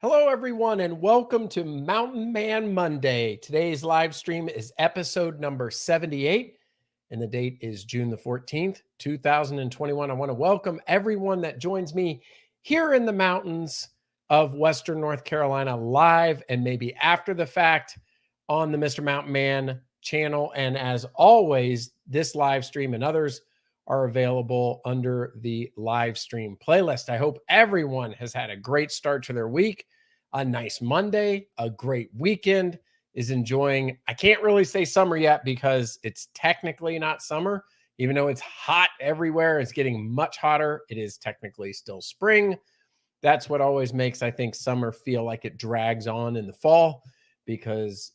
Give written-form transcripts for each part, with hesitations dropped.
Hello, everyone, and welcome to Mountain Man Monday. Today's live stream is episode number 78, and the date is June the 14th, 2021. I want to welcome everyone that joins me here in the mountains of Western North Carolina live and maybe after the fact on the Mr. Mountain Man channel. And as always, this live stream and others are available under the live stream playlist. I hope everyone has had a great start to their week, a nice Monday, a great weekend, is enjoying. I can't really say summer yet because it's technically not summer, even though it's hot everywhere. It's getting much hotter. It is technically still spring. That's what always makes, I think, summer feel like it drags on in the fall, because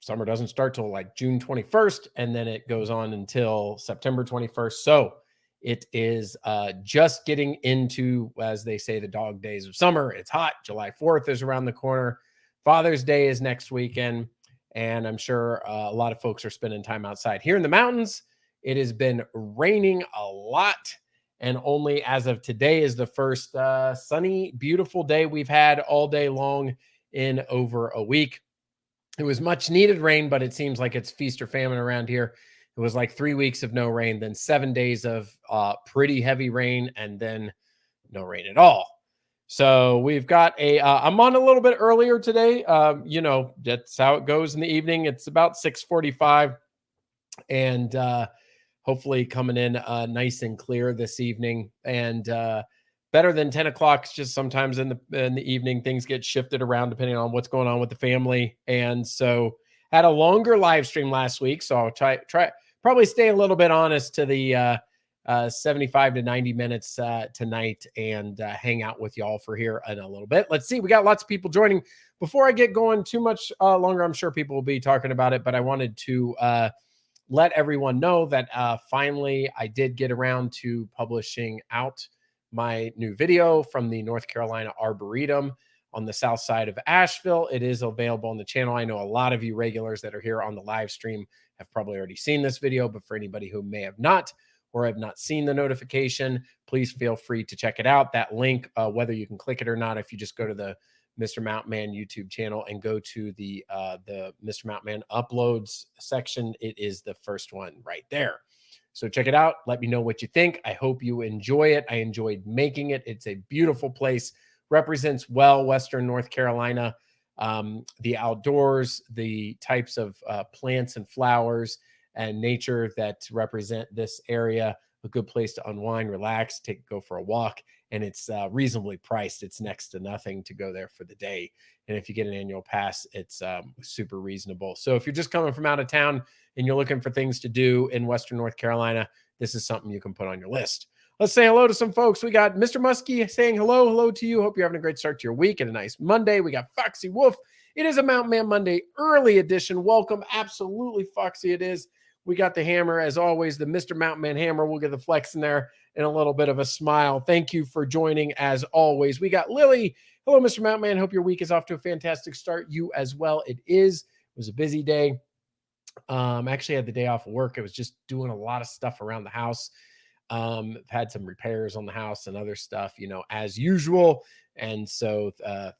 summer doesn't start till like June 21st, and then it goes on until September 21st. So it is just getting into, as they say, the dog days of summer. It's hot. July 4th is around the corner. Father's Day is next weekend, and I'm sure a lot of folks are spending time outside. Here in the mountains, it has been raining a lot, and only as of today is the first sunny, beautiful day we've had all day long in over a week. It was much needed rain, but it seems like it's feast or famine around here. It was like 3 weeks of no rain, then 7 days of pretty heavy rain, and then no rain at all. So we've got I'm on a little bit earlier today. That's how it goes in the evening. It's about 6:45, and hopefully coming in nice and clear this evening. And better than 10 o'clock. It's just sometimes in the evening, things get shifted around depending on what's going on with the family. And so had a longer live stream last week. So I'll try probably stay a little bit honest to the 75 to 90 minutes tonight, and hang out with y'all for here in a little bit. Let's see. We got lots of people joining. Before I get going too much longer, I'm sure people will be talking about it, but I wanted to let everyone know that finally I did get around to publishing out my new video from the North Carolina Arboretum on the south side of Asheville. It is available on the channel. I know a lot of you regulars that are here on the live stream have probably already seen this video, but for anybody who may have not or have not seen the notification, please feel free to check it out. That link, whether you can click it or not, if you just go to the Mr. Mountain Man YouTube channel and go to the Mr. Mountain Man uploads section, it is the first one right there. So check it out. Let me know what you think. I hope you enjoy it. I enjoyed making it. It's a beautiful place. Represents well Western North Carolina, the outdoors, the types of plants and flowers and nature that represent this area. A good place to unwind, relax, go for a walk. And it's reasonably priced. It's next to nothing to go there for the day. And if you get an annual pass, it's super reasonable. So if you're just coming from out of town and you're looking for things to do in Western North Carolina, this is something you can put on your list. Let's say hello to some folks. We got Mr. Muskie saying hello. Hello to you. Hope you're having a great start to your week and a nice Monday. We got Foxy Wolf. It is a Mountain Man Monday early edition. Welcome. Absolutely, Foxy, it is. We got the hammer, as always, the Mr. Mountain Man hammer. We'll get the flex in there and a little bit of a smile. Thank you for joining, as always. We got Lily. Hello, Mr. Mountain Man. Hope your week is off to a fantastic start. You as well. It is. It was a busy day. Actually had the day off of work. I was just doing a lot of stuff around the house. Had some repairs on the house and other stuff, as usual. And so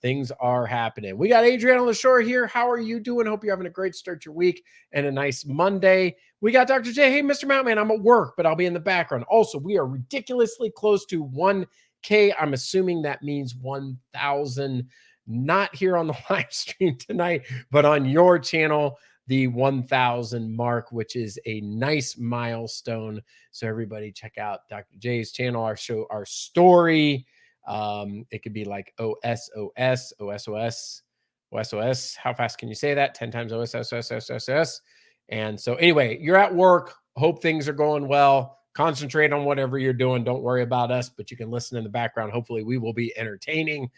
things are happening. We got Adrienne on the shore here. How are you doing? Hope you're having a great start to your week and a nice Monday. We got Dr. J. Hey, Mr. Mountain Man, I'm at work, but I'll be in the background. Also, we are ridiculously close to 1K. I'm assuming that means 1,000, not here on the live stream tonight, but on your channel, the 1,000 mark, which is a nice milestone. So everybody check out Dr. J's channel, our show, our story. It could be like OSOS. How fast can you say that? 10 times OSOS. And so anyway, you're at work. Hope things are going well. Concentrate on whatever you're doing. Don't worry about us, but you can listen in the background. Hopefully we will be entertaining.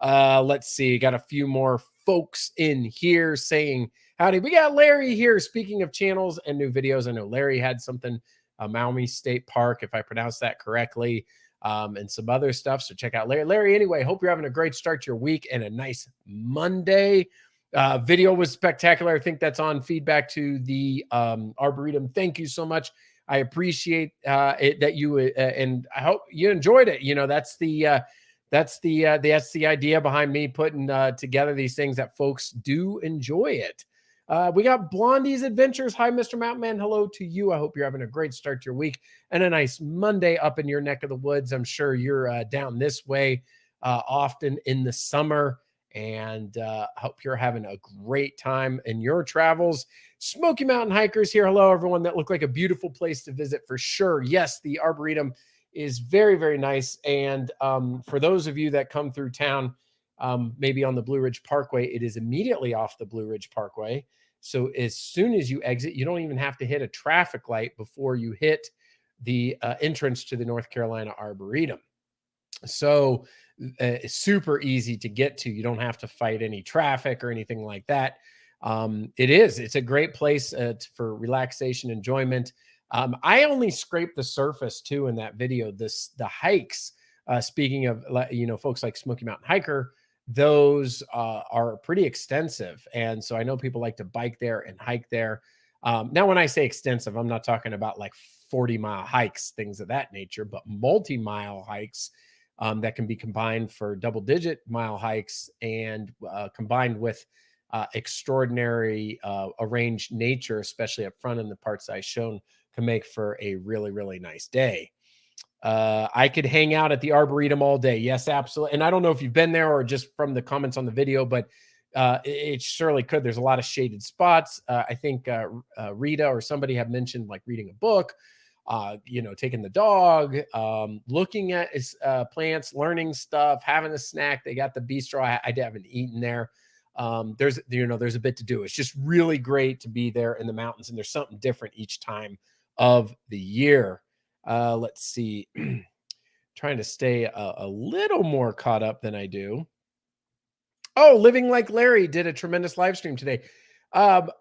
Let's see. Got a few more folks in here saying howdy. We got Larry here. Speaking of channels and new videos, I know Larry had something, Maumee State Park, if I pronounced that correctly, and some other stuff. So check out Larry. Larry, anyway, hope you're having a great start to your week and a nice Monday. Video was spectacular. I think that's on feedback to the Arboretum. Thank you so much. I appreciate it that you and I hope you enjoyed it. That's the that's the idea behind me putting together these things, that folks do enjoy it. We got Blondie's Adventures. Hi, Mr. Mountain Man. Hello to you. I hope you're having a great start to your week and a nice Monday up in your neck of the woods. I'm sure you're down this way often in the summer, and hope you're having a great time in your travels. Smoky Mountain Hikers here. Hello, everyone. That looked like a beautiful place to visit for sure. Yes, the Arboretum is very, very nice. And for those of you that come through town, maybe on the Blue Ridge Parkway, it is immediately off the Blue Ridge Parkway. So as soon as you exit, you don't even have to hit a traffic light before you hit the entrance to the North Carolina Arboretum. So it's super easy to get to. You don't have to fight any traffic or anything like that. It's a great place for relaxation, enjoyment. I only scraped the surface too in that video. The hikes, speaking of, folks like Smoky Mountain Hiker, those are pretty extensive. And so I know people like to bike there and hike there. Now, when I say extensive, I'm not talking about like 40-mile hikes, things of that nature, but multi-mile hikes that can be combined for double-digit mile hikes and combined with extraordinary arranged nature, especially up front in the parts I've shown, can make for a really, really nice day. I could hang out at the Arboretum all day. Yes, absolutely. And I don't know if you've been there or just from the comments on the video, but it surely could. There's a lot of shaded spots. I think Rita or somebody have mentioned like reading a book, taking the dog, looking at plants, learning stuff, having a snack. They got the bistro. I haven't eaten there. There's a bit to do. It's just really great to be there in the mountains, and there's something different each time of the year. Let's see. Trying to stay a little more caught up than I do. Oh, Living Like Larry did a tremendous live stream today.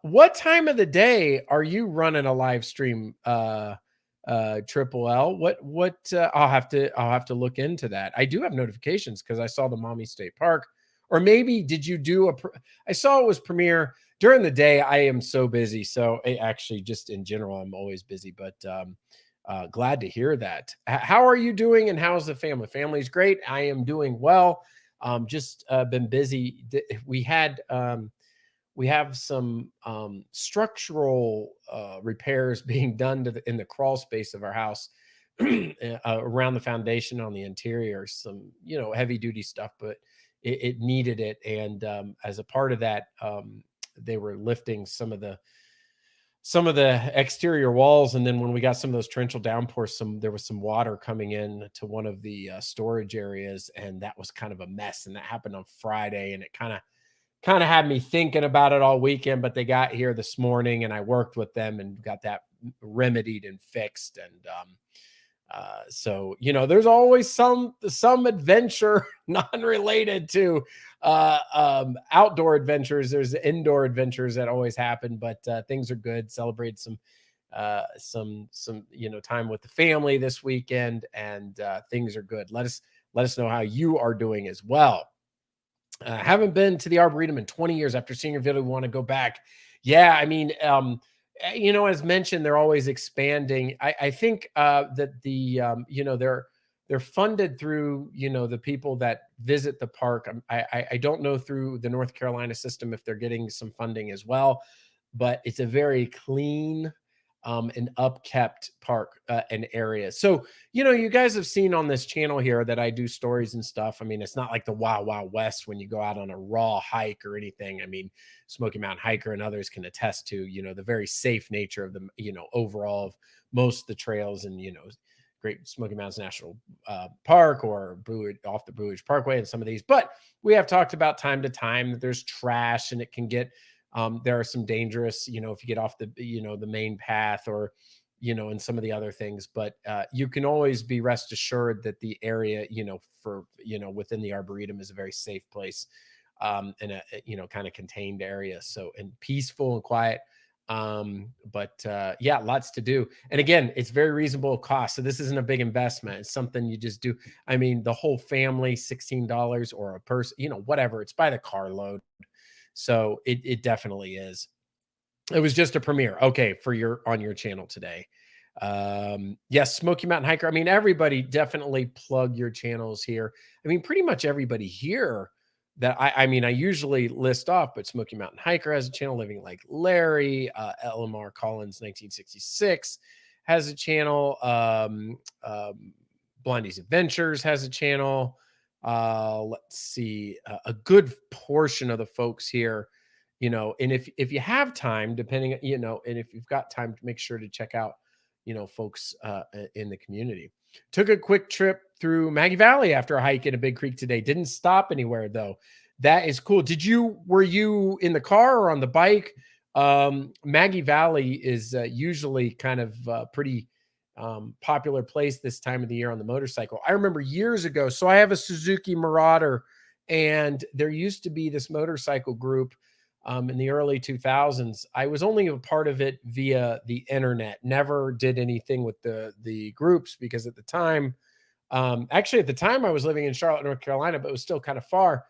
What time of the day are you running a live stream? Triple L. What I'll have to look into that. I do have notifications because I saw the Maumee State Park. Or maybe did you do I saw it was premiere during the day. I am so busy. So actually just in general, I'm always busy, but glad to hear that. How are you doing and how's the family? Family's great. I am doing well. Just been busy. We have some structural repairs being done in the crawl space of our house around the foundation on the interior. Some, heavy duty stuff, but it needed it. And as a part of that, they were lifting some of the exterior walls. And then when we got some of those torrential downpours, there was some water coming in to one of the storage areas. And that was kind of a mess. And that happened on Friday. And it kind of had me thinking about it all weekend, but they got here this morning and I worked with them and got that remedied and fixed. And so, there's always some adventure non-related to outdoor adventures. There's indoor adventures that always happen, but things are good. Celebrate some time with the family this weekend, and things are good. Let us know how you are doing as well. Haven't been to the Arboretum in 20 years. After seeing your video, we want to go back. Yeah, I mean, as mentioned, they're always expanding. I think that they're funded through, the people that visit the park. I don't know through the North Carolina system if they're getting some funding as well, but it's a very clean and upkept park and area. So, you guys have seen on this channel here that I do stories and stuff. I mean, it's not like the Wild Wild West when you go out on a raw hike or anything. I mean, Smoky Mountain Hiker and others can attest to, the very safe nature of the, overall of most of the trails and, Great Smoky Mountains National Park or off the Blue Ridge Parkway and some of these. But we have talked about time to time that there's trash and it can get, there are some dangerous, if you get off the, the main path or, and some of the other things, but you can always be rest assured that the area, within the Arboretum is a very safe place in a, kind of contained area. So, and peaceful and quiet. Yeah, lots to do. And again, it's very reasonable cost. So this isn't a big investment. It's something you just do. I mean, the whole family, $16 or a person, whatever, it's by the carload. So it definitely is. It was just a premiere. Okay. On your channel today. Yes, Smoky Mountain Hiker. I mean, everybody definitely plug your channels here. I mean, pretty much everybody here that I mean, I usually list off, but Smoky Mountain Hiker has a channel, Living Like Larry, LMR Collins 1966 has a channel. Blondie's Adventures has a channel. Let's see, a good portion of the folks here, and if you have time, depending, and if you've got time, to make sure to check out, folks in the community. Took a quick trip through Maggie Valley after a hike in a big creek today. Didn't stop anywhere though. That is cool. Were you in the car or on the bike? Maggie Valley is usually kind of pretty popular place this time of the year on the motorcycle. I remember years ago. So I have a Suzuki Marauder, and there used to be this motorcycle group in the early 2000s. I was only a part of it via the internet. Never did anything with the groups because at the time, actually at the time I was living in Charlotte, North Carolina, but it was still kind of far.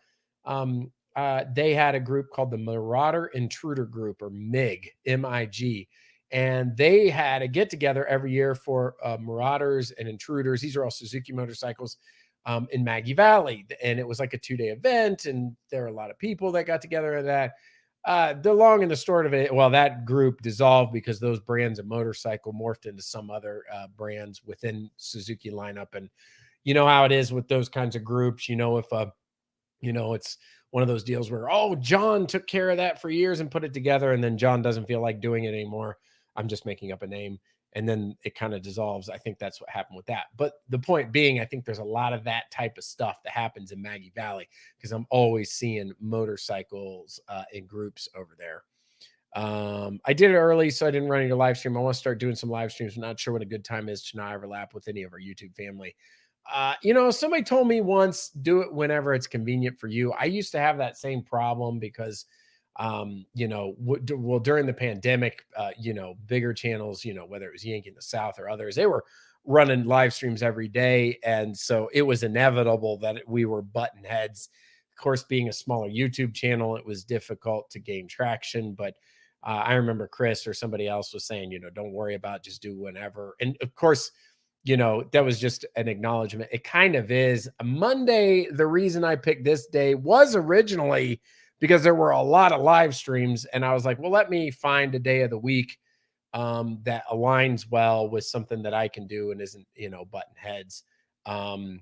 They had a group called the Marauder Intruder Group, or MIG, MIG. And they had a get together every year for Marauders and Intruders. These are all Suzuki motorcycles in Maggie Valley. And it was like a 2-day event. And there were a lot of people that got together at that. The long and the short of it, well, that group dissolved because those brands of motorcycle morphed into some other brands within Suzuki lineup. And you know how it is with those kinds of groups. If it's one of those deals where, oh, John took care of that for years and put it together, and then John doesn't feel like doing it anymore. I'm just making up a name. And then it kind of dissolves. I think that's what happened with that. But the point being, I think there's a lot of that type of stuff that happens in Maggie Valley because I'm always seeing motorcycles in groups over there. I did it early, so I didn't run your live stream. I want to start doing some live streams. I'm not sure what a good time is to not overlap with any of our YouTube family. Somebody told me once, do it whenever it's convenient for you. I used to have that same problem because during the pandemic, bigger channels, whether it was Yankee in the South or others, they were running live streams every day. And so it was inevitable that we were button heads. Of course, being a smaller YouTube channel, it was difficult to gain traction. But I remember Chris or somebody else was saying, don't worry about it, just do whenever. And of course, that was just an acknowledgement. It kind of is. Monday, the reason I picked this day was originally because there were a lot of live streams. And I was like, well, let me find a day of the week that aligns well with something that I can do and isn't, button heads. I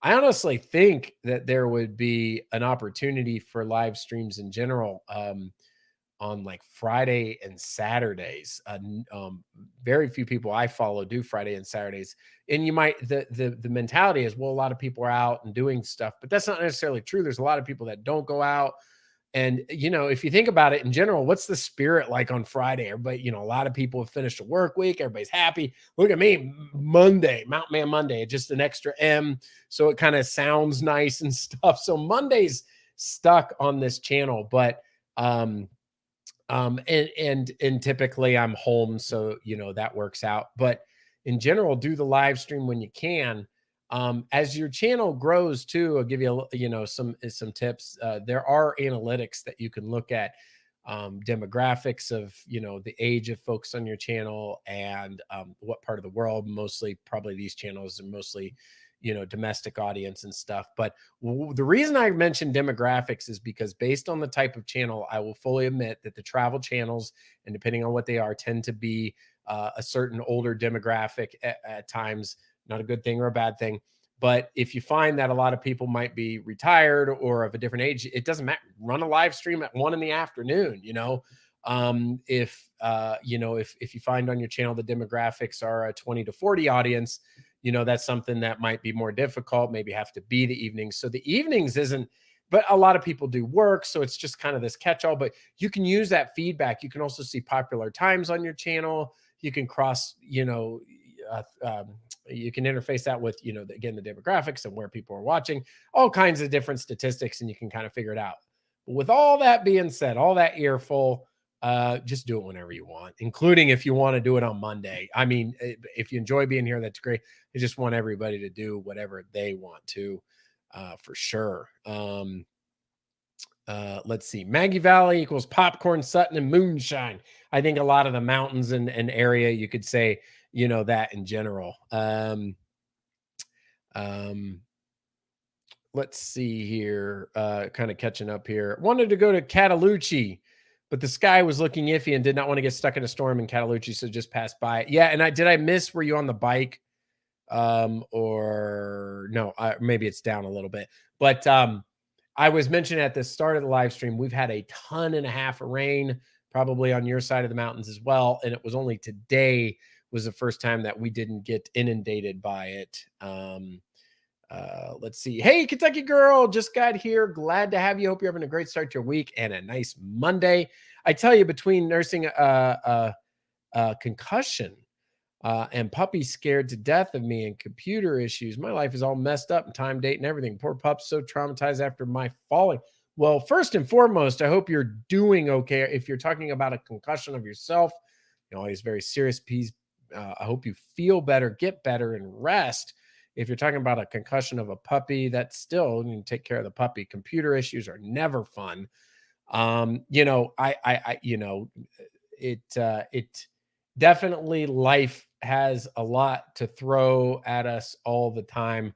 honestly think that there would be an opportunity for live streams in general on like Friday and Saturdays. Very few people I follow do Friday and Saturdays. And you might, the mentality is, well, a lot of people are out and doing stuff, but that's not necessarily true. There's a lot of people that don't go out. And, if you think about it in general, what's the spirit like on Friday? Everybody, a lot of people have finished a work week. Everybody's happy. Look at me, Monday, Mountain Man Monday, just an extra M. So it kind of sounds nice and stuff. So Monday's stuck on this channel, but, and typically I'm home. So, that works out, but in general, do the live stream when you can. As your channel grows too, I'll give you, some tips. There are analytics that you can look at, demographics of, the age of folks on your channel and what part of the world. Mostly, probably these channels are mostly, domestic audience and stuff. But the reason I mentioned demographics is because based on the type of channel, I will fully admit that the travel channels, and depending on what they are, tend to be a certain older demographic at times. Not a good thing or a bad thing. But if you find that a lot of people might be retired or of a different age, it doesn't matter. Run a live stream at 1 PM. If you find on your channel the demographics are a 20 to 40 audience, that's something that might be more difficult, maybe have to be the evenings. So the evenings isn't, but a lot of people do work. So it's just kind of this catch-all, but you can use that feedback. You can also see popular times on your channel. You can cross, you can interface that with, again, the demographics and where people are watching, all kinds of different statistics, and you can kind of figure it out. But with all that being said, all that earful, just do it whenever you want, including if you want to do it on Monday. I mean, if you enjoy being here, that's great. I just want everybody to do whatever they want to, for sure. Let's see. Maggie Valley equals popcorn, Sutton, and moonshine. I think a lot of the mountains and area, you could say, that in general. Um, let's see here. Kind of catching up here. Wanted to go to Catalucci, but the sky was looking iffy and did not want to get stuck in a storm in Catalucci, so just passed by. Yeah, and did I miss? Were you on the bike? Or no? Maybe it's down a little bit, but I was mentioning at the start of the live stream, we've had a ton and a half of rain, probably on your side of the mountains as well, and it was only today was the first time that we didn't get inundated by it. Let's see. Hey, Kentucky girl, just got here. Glad to have you. Hope you're having a great start to your week and a nice Monday. I tell you, between nursing a concussion and puppy scared to death of me and computer issues, my life is all messed up and time, date, and everything. Poor pup's so traumatized after my falling. Well, first and foremost, I hope you're doing okay. If you're talking about a concussion of yourself, it's very serious piece. I hope you feel better, get better, and rest. If you're talking about a concussion of a puppy, that's still, you can take care of the puppy. Computer issues are never fun. It definitely, life has a lot to throw at us all the time.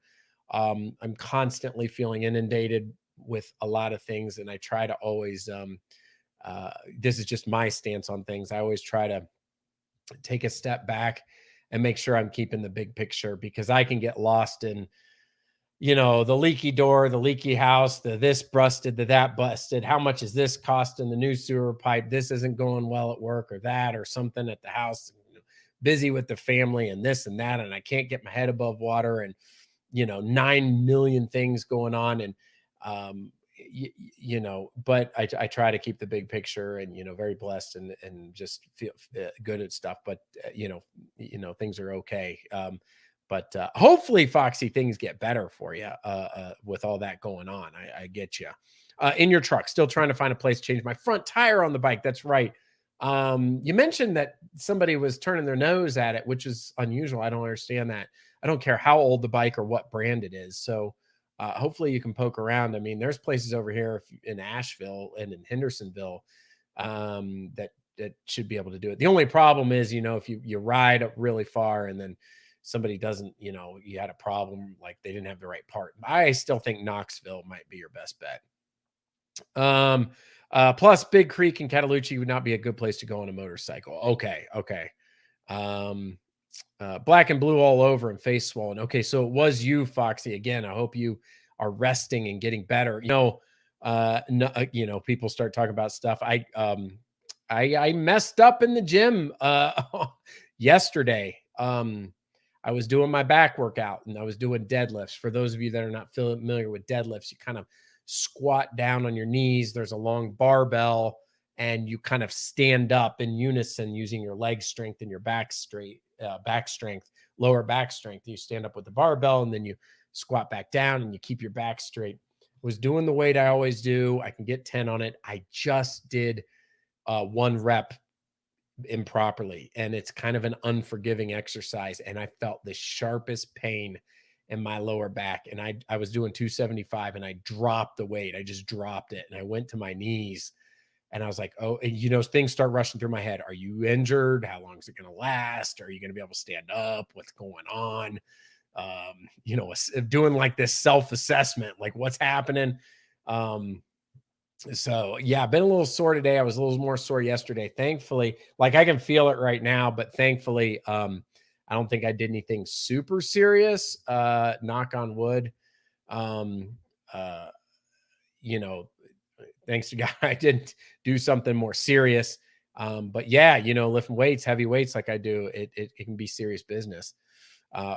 I'm constantly feeling inundated with a lot of things, and I try to always, this is just my stance on things. I always try to take a step back and make sure I'm keeping the big picture, because I can get lost in, the leaky door, the leaky house, the this busted, the that busted. How much is this costing? The new sewer pipe. This isn't going well at work, or that, or something at the house. Busy with the family and this and that. And I can't get my head above water, and, 9 million things going on. And, but I try to keep the big picture, and, very blessed, and just feel good at stuff. But, things are okay. But hopefully, Foxy, things get better for you with all that going on. I get you. In your truck, still trying to find a place to change my front tire on the bike. That's right. You mentioned that somebody was turning their nose at it, which is unusual. I don't understand that. I don't care how old the bike or what brand it is. So hopefully you can poke around. I mean, there's places over here in Asheville and in Hendersonville that should be able to do it. The only problem is, if you ride up really far and then somebody doesn't, you had a problem, like they didn't have the right part. I still think Knoxville might be your best bet. Plus Big Creek and Catalucci would not be a good place to go on a motorcycle. Okay. Black and blue all over and face swollen. Okay, so it was you, Foxy. Again, I hope you are resting and getting better. People start talking about stuff. I messed up in the gym yesterday. I was doing my back workout, and I was doing deadlifts. For those of you that are not familiar with deadlifts, you kind of squat down on your knees. There's a long barbell, and you kind of stand up in unison using your leg strength and your back strength, lower back strength. You stand up with the barbell, and then you squat back down, and you keep your back straight. Was doing the weight I always do. I can get 10 on it. I just did 1 rep improperly, and it's kind of an unforgiving exercise, and I felt the sharpest pain in my lower back, and I was doing 275, and I dropped the weight. I just dropped it, and I went to my knees, and I was like, oh, and things start rushing through my head. Are you injured? How long is it going to last? Are you going to be able to stand up? What's going on? Doing like this self-assessment, like what's happening. So yeah, I've been a little sore today. I was a little more sore yesterday. Thankfully, like I can feel it right now, but thankfully, I don't think I did anything super serious. Knock on wood. Thanks to God, I didn't do something more serious. But yeah, lifting weights, heavy weights like I do, it can be serious business.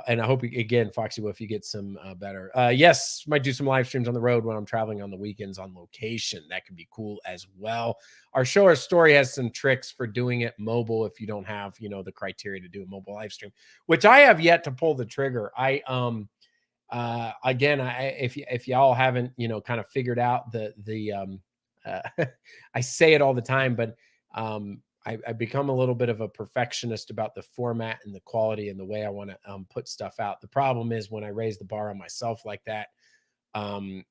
And I hope, again, Foxy, if you get some better. Yes, might do some live streams on the road when I'm traveling on the weekends on location. That could be cool as well. Our show or story has some tricks for doing it mobile if you don't have, the criteria to do a mobile live stream, which I have yet to pull the trigger. If y'all haven't, kind of figured out I say it all the time, but I become a little bit of a perfectionist about the format and the quality and the way I want to put stuff out. The problem is when I raise the bar on myself like that,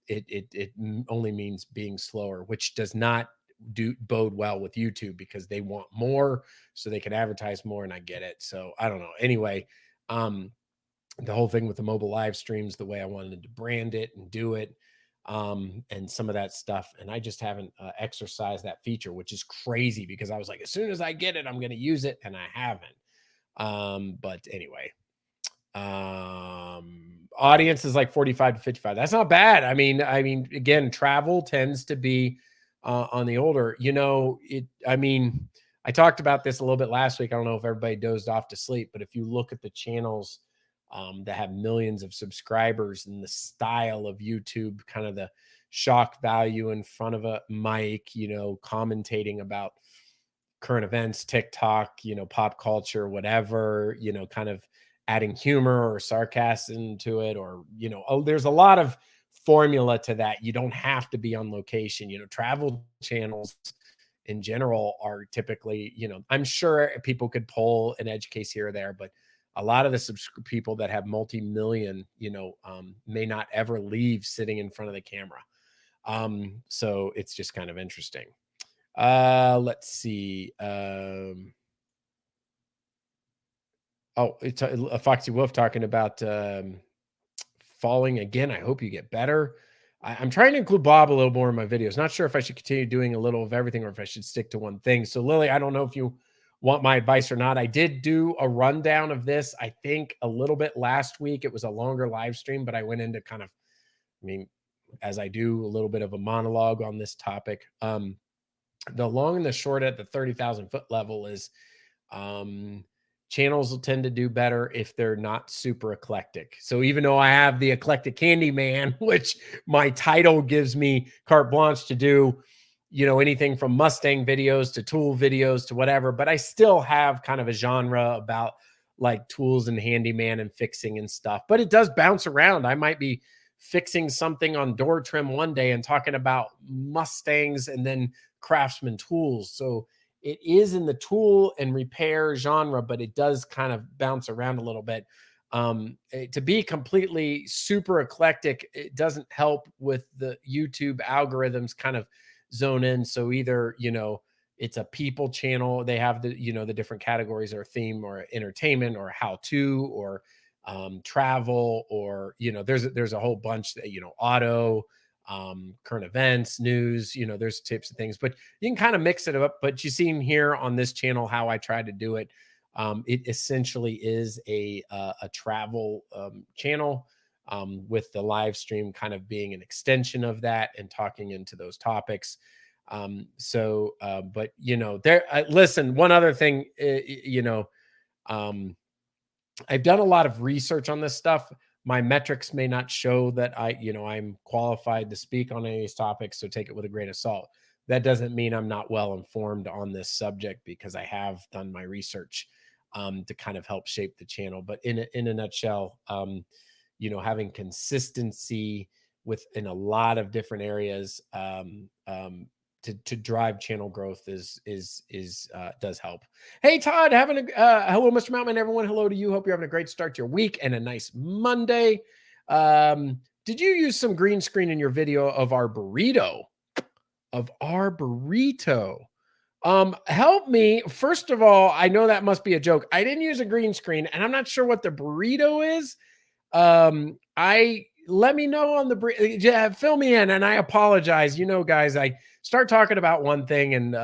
it only means being slower, which does not bode well with YouTube because they want more so they can advertise more, and I get it. So I don't know. Anyway, the whole thing with the mobile live streams, the way I wanted to brand it and do it, and some of that stuff. And I just haven't exercised that feature, which is crazy because I was like, as soon as I get it, I'm going to use it, and I haven't. But anyway, audience is like 45 to 55. That's not bad. I mean, again, travel tends to be on the older, I talked about this a little bit last week. I don't know if everybody dozed off to sleep, but if you look at the channels that have millions of subscribers and the style of YouTube, kind of the shock value in front of a mic, commentating about current events, TikTok, pop culture, whatever, kind of adding humor or sarcasm to it, or, there's a lot of formula to that. You don't have to be on location. Travel channels in general are typically, I'm sure people could pull an edge case here or there, but a lot of the people that have multi-million, may not ever leave sitting in front of the camera. So it's just kind of interesting. Let's see. It's a Foxy Wolf talking about falling again. I hope you get better. I'm trying to include Bob a little more in my videos. Not sure if I should continue doing a little of everything or if I should stick to one thing. So Lily, I don't know if you want my advice or not. I did do a rundown of this, I think a little bit last week. It was a longer live stream, but I went into kind of, as I do, a little bit of a monologue on this topic. The long and the short at the 30,000 foot level is channels will tend to do better if they're not super eclectic. So even though I have the eclectic handyman, which my title gives me carte blanche to do, anything from Mustang videos to tool videos to whatever, but I still have kind of a genre about like tools and handyman and fixing and stuff, but it does bounce around. I might be fixing something on door trim one day and talking about Mustangs and then Craftsman tools. So it is in the tool and repair genre, but it does kind of bounce around a little bit. To be completely super eclectic, it doesn't help with the YouTube algorithms kind of zone in. So either, it's a people channel, they have the, the different categories or theme or entertainment or how to, or travel, or, there's a whole bunch that, auto, current events, news, there's tips and things, but you can kind of mix it up. But you seen here on this channel how I try to do it. It essentially is a travel channel, with the live stream kind of being an extension of that and talking into those topics. But listen, one other thing, I've done a lot of research on this stuff. My metrics may not show that I'm qualified to speak on any of these topics, so take it with a grain of salt. That doesn't mean I'm not well informed on this subject, because I have done my research to kind of help shape the channel. But in a nutshell, having consistency within a lot of different areas to drive channel growth does help. Hey Todd, hello Mr. Mountain, everyone. Hello to you. Hope you're having a great start to your week and a nice Monday. Did you use some green screen in your video of our burrito? Help me. First of all, I know that must be a joke. I didn't use a green screen, and I'm not sure what the burrito is. Let me know on the fill me in, and I apologize. Guys, I start talking about one thing and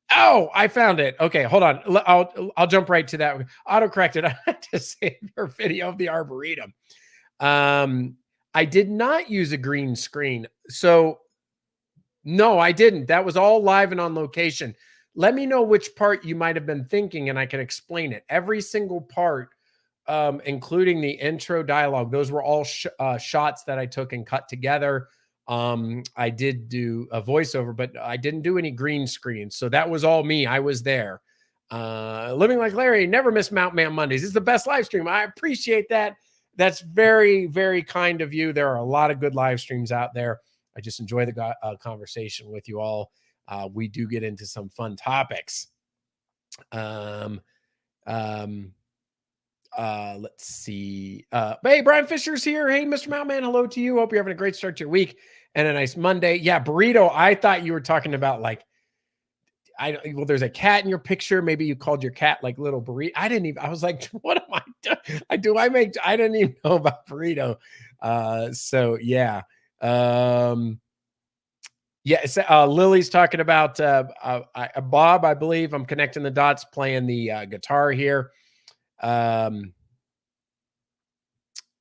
I found it. Okay, hold on. I'll jump right to that. Autocorrected. I had to save your video of the Arboretum. I did not use a green screen. So no, I didn't. That was all live and on location. Let me know which part you might have been thinking, and I can explain it. Every single part, including the intro dialogue, those were all shots that I took and cut together. I did do a voiceover, but I didn't do any green screen. So that was all me. I was there. Living Like Larry, never miss Mountain Man Mondays. It's the best live stream. I appreciate that. That's very, very kind of you. There are a lot of good live streams out there. I just enjoy the conversation with you all. We do get into some fun topics. Let's see. Hey, Brian Fisher's here. Hey, Mr. Mountain, hello to you. Hope you're having a great start to your week and a nice Monday. Yeah, burrito. I thought you were talking about like, well, there's a cat in your picture. Maybe you called your cat like little burrito. I was like, what am I doing? I didn't even know about burrito. So yeah. Yes, Lily's talking about Bob. I believe I'm connecting the dots, playing the guitar here.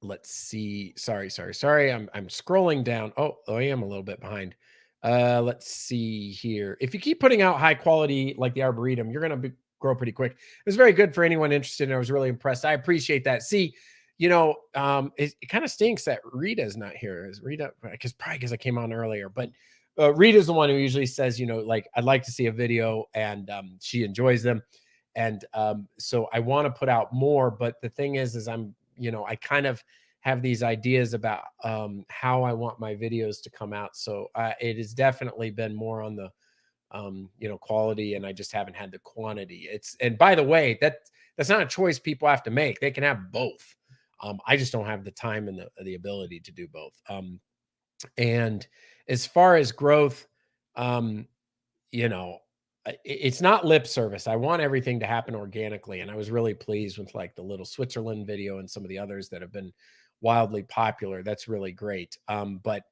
Let's see. Sorry. I'm scrolling down. Oh, I am a little bit behind. Let's see here. If you keep putting out high quality like the Arboretum, you're going to grow pretty quick. It was very good for anyone interested, and I was really impressed. I appreciate that. See, it kind of stinks that Rita's not here. Is Rita? Probably because I came on earlier, but Rita's the one who usually says, like, I'd like to see a video, and she enjoys them. And so I want to put out more, but the thing is I kind of have these ideas about how I want my videos to come out. So it has definitely been more on the quality, and I just haven't had the quantity. And by the way, that's not a choice people have to make. They can have both. I just don't have the time and the ability to do both. And as far as growth, it's not lip service. I want everything to happen organically. And I was really pleased with like the little Switzerland video and some of the others that have been wildly popular. That's really great. But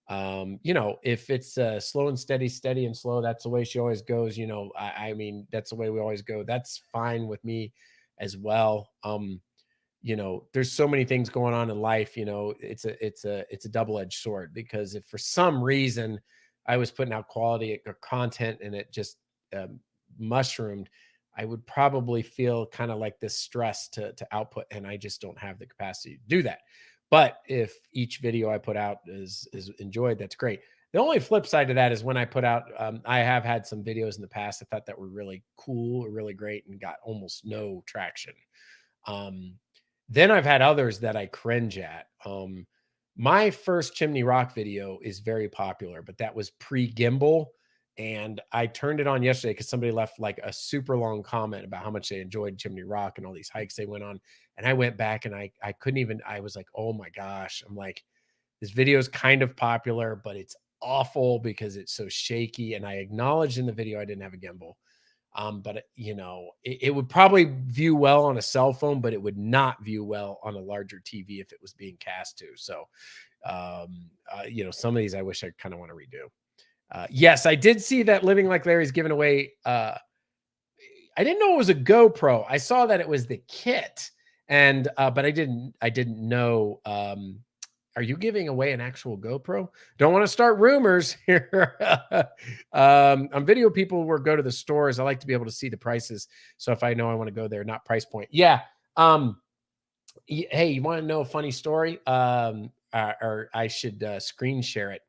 if it's slow and steady and slow, that's the way she always goes. I mean, that's the way we always go. That's fine with me as well. There's so many things going on in life. It's a double-edged sword, because if for some reason I was putting out quality content and it just mushroomed, I would probably feel kind of like this stress to output, and I just don't have the capacity to do that. But if each video I put out is enjoyed, that's great. The only flip side to that is when I put out, I have had some videos in the past I thought that were really cool or really great and got almost no traction. Then I've had others that I cringe at. My first Chimney Rock video is very popular, but that was pre-gimbal. And I turned it on yesterday because somebody left like a super long comment about how much they enjoyed Chimney Rock and all these hikes they went on. And I went back and I couldn't even, I was like, oh my gosh. I'm like, this video is kind of popular, but it's awful because it's so shaky. And I acknowledged in the video I didn't have a gimbal. But it would probably view well on a cell phone, but it would not view well on a larger TV if it was being cast to. So, some of these I wish I kind of want to redo. Yes, I did see that Living Like Larry's giving away. I didn't know it was a GoPro. I saw that it was the kit, and but I didn't know. Are you giving away an actual GoPro? Don't want to start rumors here. On video, people will go to the stores. I like to be able to see the prices. So if I know I want to go there, not price point. Yeah. Hey, you want to know a funny story? Or I should screen share it.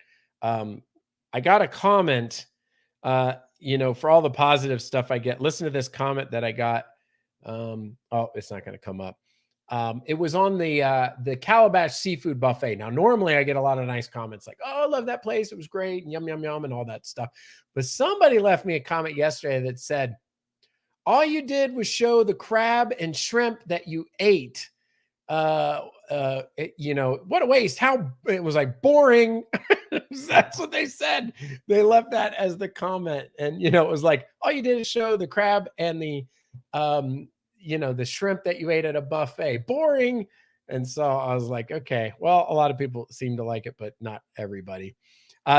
I got a comment, for all the positive stuff I get. Listen to this comment that I got. Oh, it's not going to come up. It was on the Calabash Seafood Buffet. Now, normally I get a lot of nice comments like, "Oh, I love that place. It was great. And yum, yum, yum," and all that stuff. But somebody left me a comment yesterday that said, "All you did was show the crab and shrimp that you ate. What a waste. How it was like boring." That's what they said. They left that as the comment. And, it was like, all you did is show the crab and the shrimp that you ate at a buffet. Boring. And so I was like, okay, well, a lot of people seem to like it, but not everybody.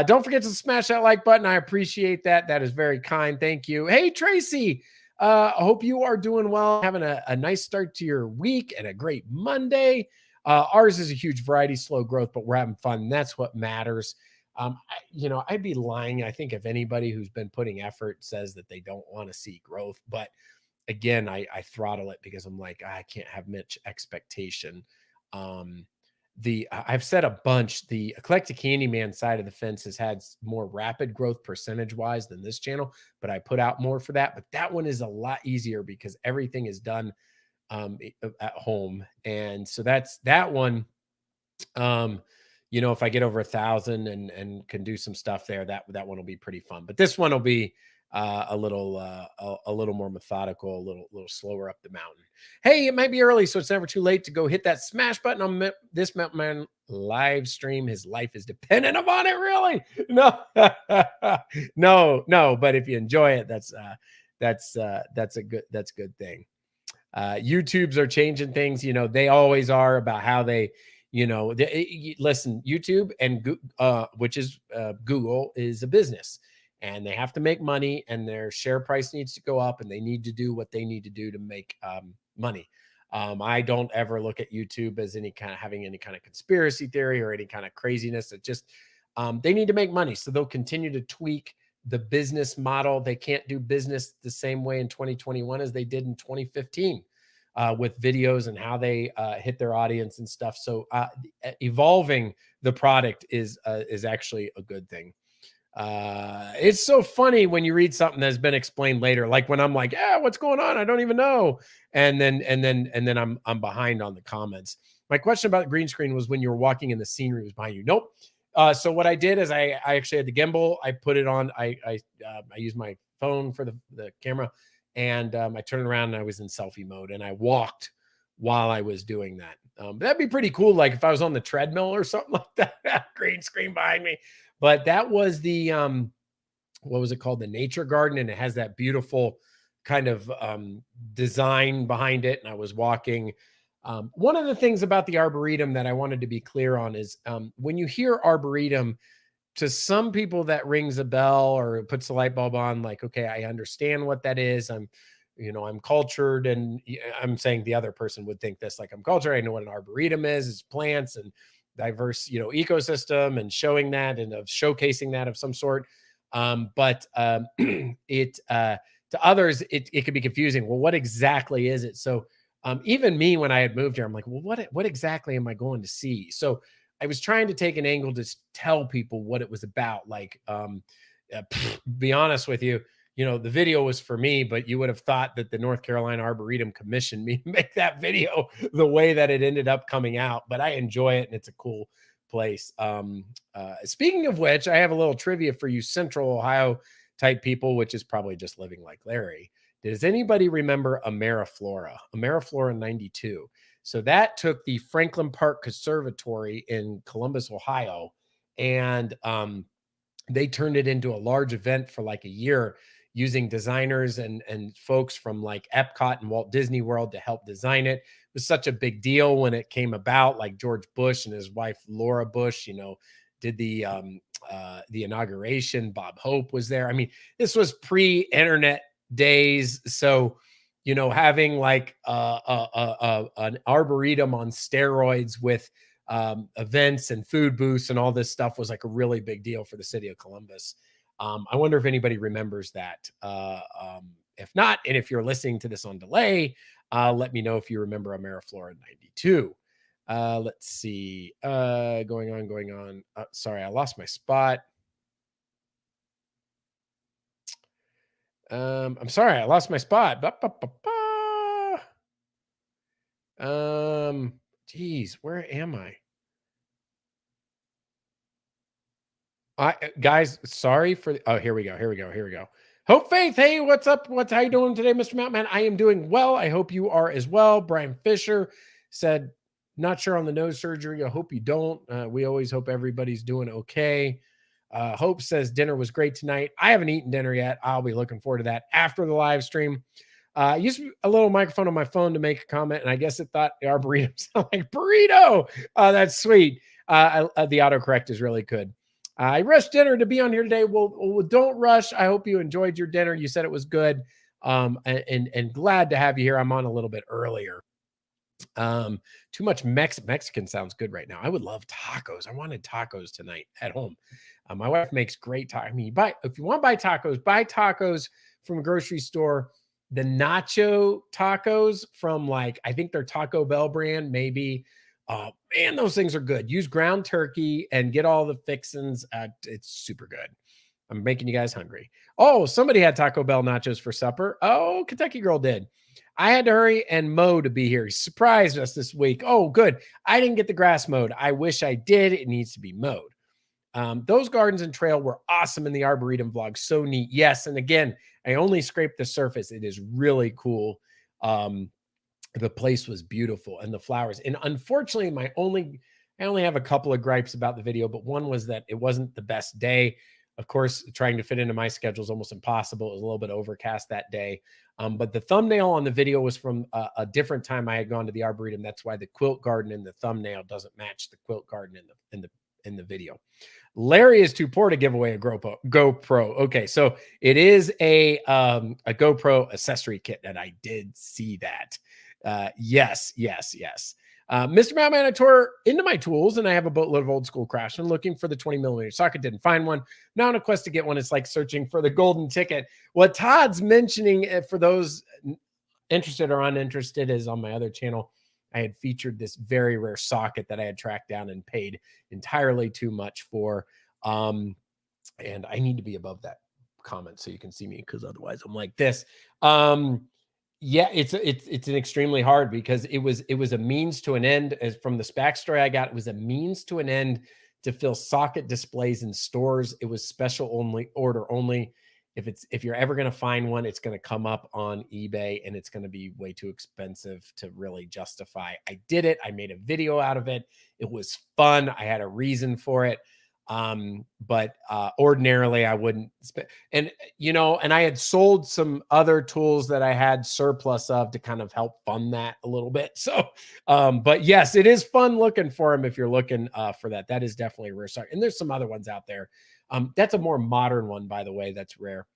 Don't forget to smash that like button. I appreciate that. That is very kind. Thank you. Hey, Tracy. I hope you are doing well, having a nice start to your week and a great Monday. Ours is a huge variety, slow growth, but we're having fun. And that's what matters. I'd be lying, I think, if anybody who's been putting effort says that they don't want to see growth. But again, I throttle it because I'm like, I can't have much expectation. I've said a bunch, the Eclectic Candyman side of the fence has had more rapid growth percentage wise than this channel, but I put out more for that. But that one is a lot easier because everything is done at home. And so that's that one. If I get over 1,000 and can do some stuff there, that one will be pretty fun. But this one will be a little more methodical, a little slower up the mountain. Hey, it might be early, so it's never too late to go hit that smash button on this Mountain Man live stream. His life is dependent upon it. Really? No, no. But if you enjoy it, that's a good thing. YouTubes are changing things. They always are about how they, listen, YouTube and which is Google is a business, and they have to make money, and their share price needs to go up, and they need to do what they need to do to make money. I don't ever look at YouTube as having any kind of conspiracy theory or any kind of craziness. It just they need to make money, so they'll continue to tweak the business model. They can't do business the same way in 2021 as they did in 2015 with videos and how they hit their audience and stuff. So evolving the product is actually a good thing. It's so funny when you read something that's been explained later, like when I'm like, yeah, what's going on? I don't even know. And then I'm behind on the comments. My question about the green screen was when you were walking and the scenery was behind you. Nope. So what I did is I actually had the gimbal. I put it on. I used my phone for the camera, and I turned around and I was in selfie mode, and I walked while I was doing that. That'd be pretty cool. Like if I was on the treadmill or something like that, green screen behind me. But that was the what was it called? The nature garden, and it has that beautiful kind of design behind it. And I was walking. One of the things about the Arboretum that I wanted to be clear on is when you hear Arboretum, to some people that rings a bell or puts the light bulb on, like, okay, I understand what that is. I'm cultured, and I'm saying the other person would think this, like, I'm cultured. I know what an Arboretum is. It's plants and diverse, ecosystem, and showing that and of showcasing that of some sort. But it to others, it could be confusing. Well, what exactly is it? So even me, when I had moved here, I'm like, well, what exactly am I going to see? So I was trying to take an angle to tell people what it was about. Like, be honest with you, the video was for me, but you would have thought that the North Carolina Arboretum commissioned me to make that video the way that it ended up coming out. But I enjoy it, and it's a cool place. Speaking of which, I have a little trivia for you Central Ohio type people, which is probably just living like Larry. Does anybody remember Ameriflora? Ameriflora 92. So that took the Franklin Park Conservatory in Columbus, Ohio, and they turned it into a large event for like a year, using designers and folks from like Epcot and Walt Disney World to help design it. It was such a big deal when it came about. Like George Bush and his wife Laura Bush, did the inauguration. Bob Hope was there. I mean, this was pre-internet days, so having like an arboretum on steroids with events and food booths and all this stuff was like a really big deal for the city of Columbus. I wonder if anybody remembers that. If not, and if you're listening to this on delay, let me know if you remember Ameriflora 92. Let's see. Going on. Sorry, I lost my spot. I'm sorry, I lost my spot. Geez, where am I? Guys, sorry for here we go. Hope Faith, hey, what's up? How you doing today, Mr. Mountain Man? I am doing well. I hope you are as well. Brian Fisher said, not sure on the nose surgery. I hope you don't. We always hope everybody's doing okay. Hope says dinner was great tonight. I haven't eaten dinner yet. I'll be looking forward to that after the live stream. I used a little microphone on my phone to make a comment, and I guess it thought the Arboretum sounded like burrito. That's sweet. The autocorrect is really good. I rushed dinner to be on here today. Well, don't rush. I hope you enjoyed your dinner. You said it was good. And glad to have you here. I'm on a little bit earlier. Too much Mexican sounds good right now. I would love tacos. I wanted tacos tonight at home. My wife makes great tacos. I mean, if you want to buy tacos from a grocery store. The nacho tacos from I think they're Taco Bell brand, maybe. Man, those things are good. Use ground turkey and get all the fixins. It's super good. I'm making you guys hungry. Oh, somebody had Taco Bell nachos for supper. Oh, Kentucky Girl did. I had to hurry and mow to be here. He surprised us this week. Oh, good. I didn't get the grass mowed. I wish I did. It needs to be mowed. Those gardens and trail were awesome in the Arboretum vlog. So neat. Yes. And again, I only scraped the surface. It is really cool. The place was beautiful and the flowers. And unfortunately, I only have a couple of gripes about the video, but one was that it wasn't the best day. Of course, trying to fit into my schedule is almost impossible. It was a little bit overcast that day. But the thumbnail on the video was from a different time I had gone to the Arboretum. That's why the quilt garden in the thumbnail doesn't match the quilt garden in the video. Larry is too poor to give away a GoPro. Okay, so it is a GoPro accessory kit, and I did see that. Yes. Mr. Mountain Man, I tore into my tools and I have a boatload of old school Craftsman looking for the 20mm socket. Didn't find one. Now on a quest to get one. It's like searching for the golden ticket. What Todd's mentioning, for those interested or uninterested, is on my other channel, I had featured this very rare socket that I had tracked down and paid entirely too much for. And I need to be above that comment so you can see me, because otherwise I'm like this. Yeah, it's an extremely hard, because it was a means to an end. As from the SPAC story I got, it was a means to an end to fill socket displays in stores. It was special order only. If you're ever going to find one, it's going to come up on eBay and it's going to be way too expensive to really justify. I did it. I made a video out of it. It was fun. I had a reason for it. But ordinarily I wouldn't spend, and I had sold some other tools that I had surplus of to kind of help fund that a little bit. So, but yes, it is fun looking for them. If you're looking for that, that is definitely a rare stock. And there's some other ones out there. That's a more modern one, by the way. That's rare.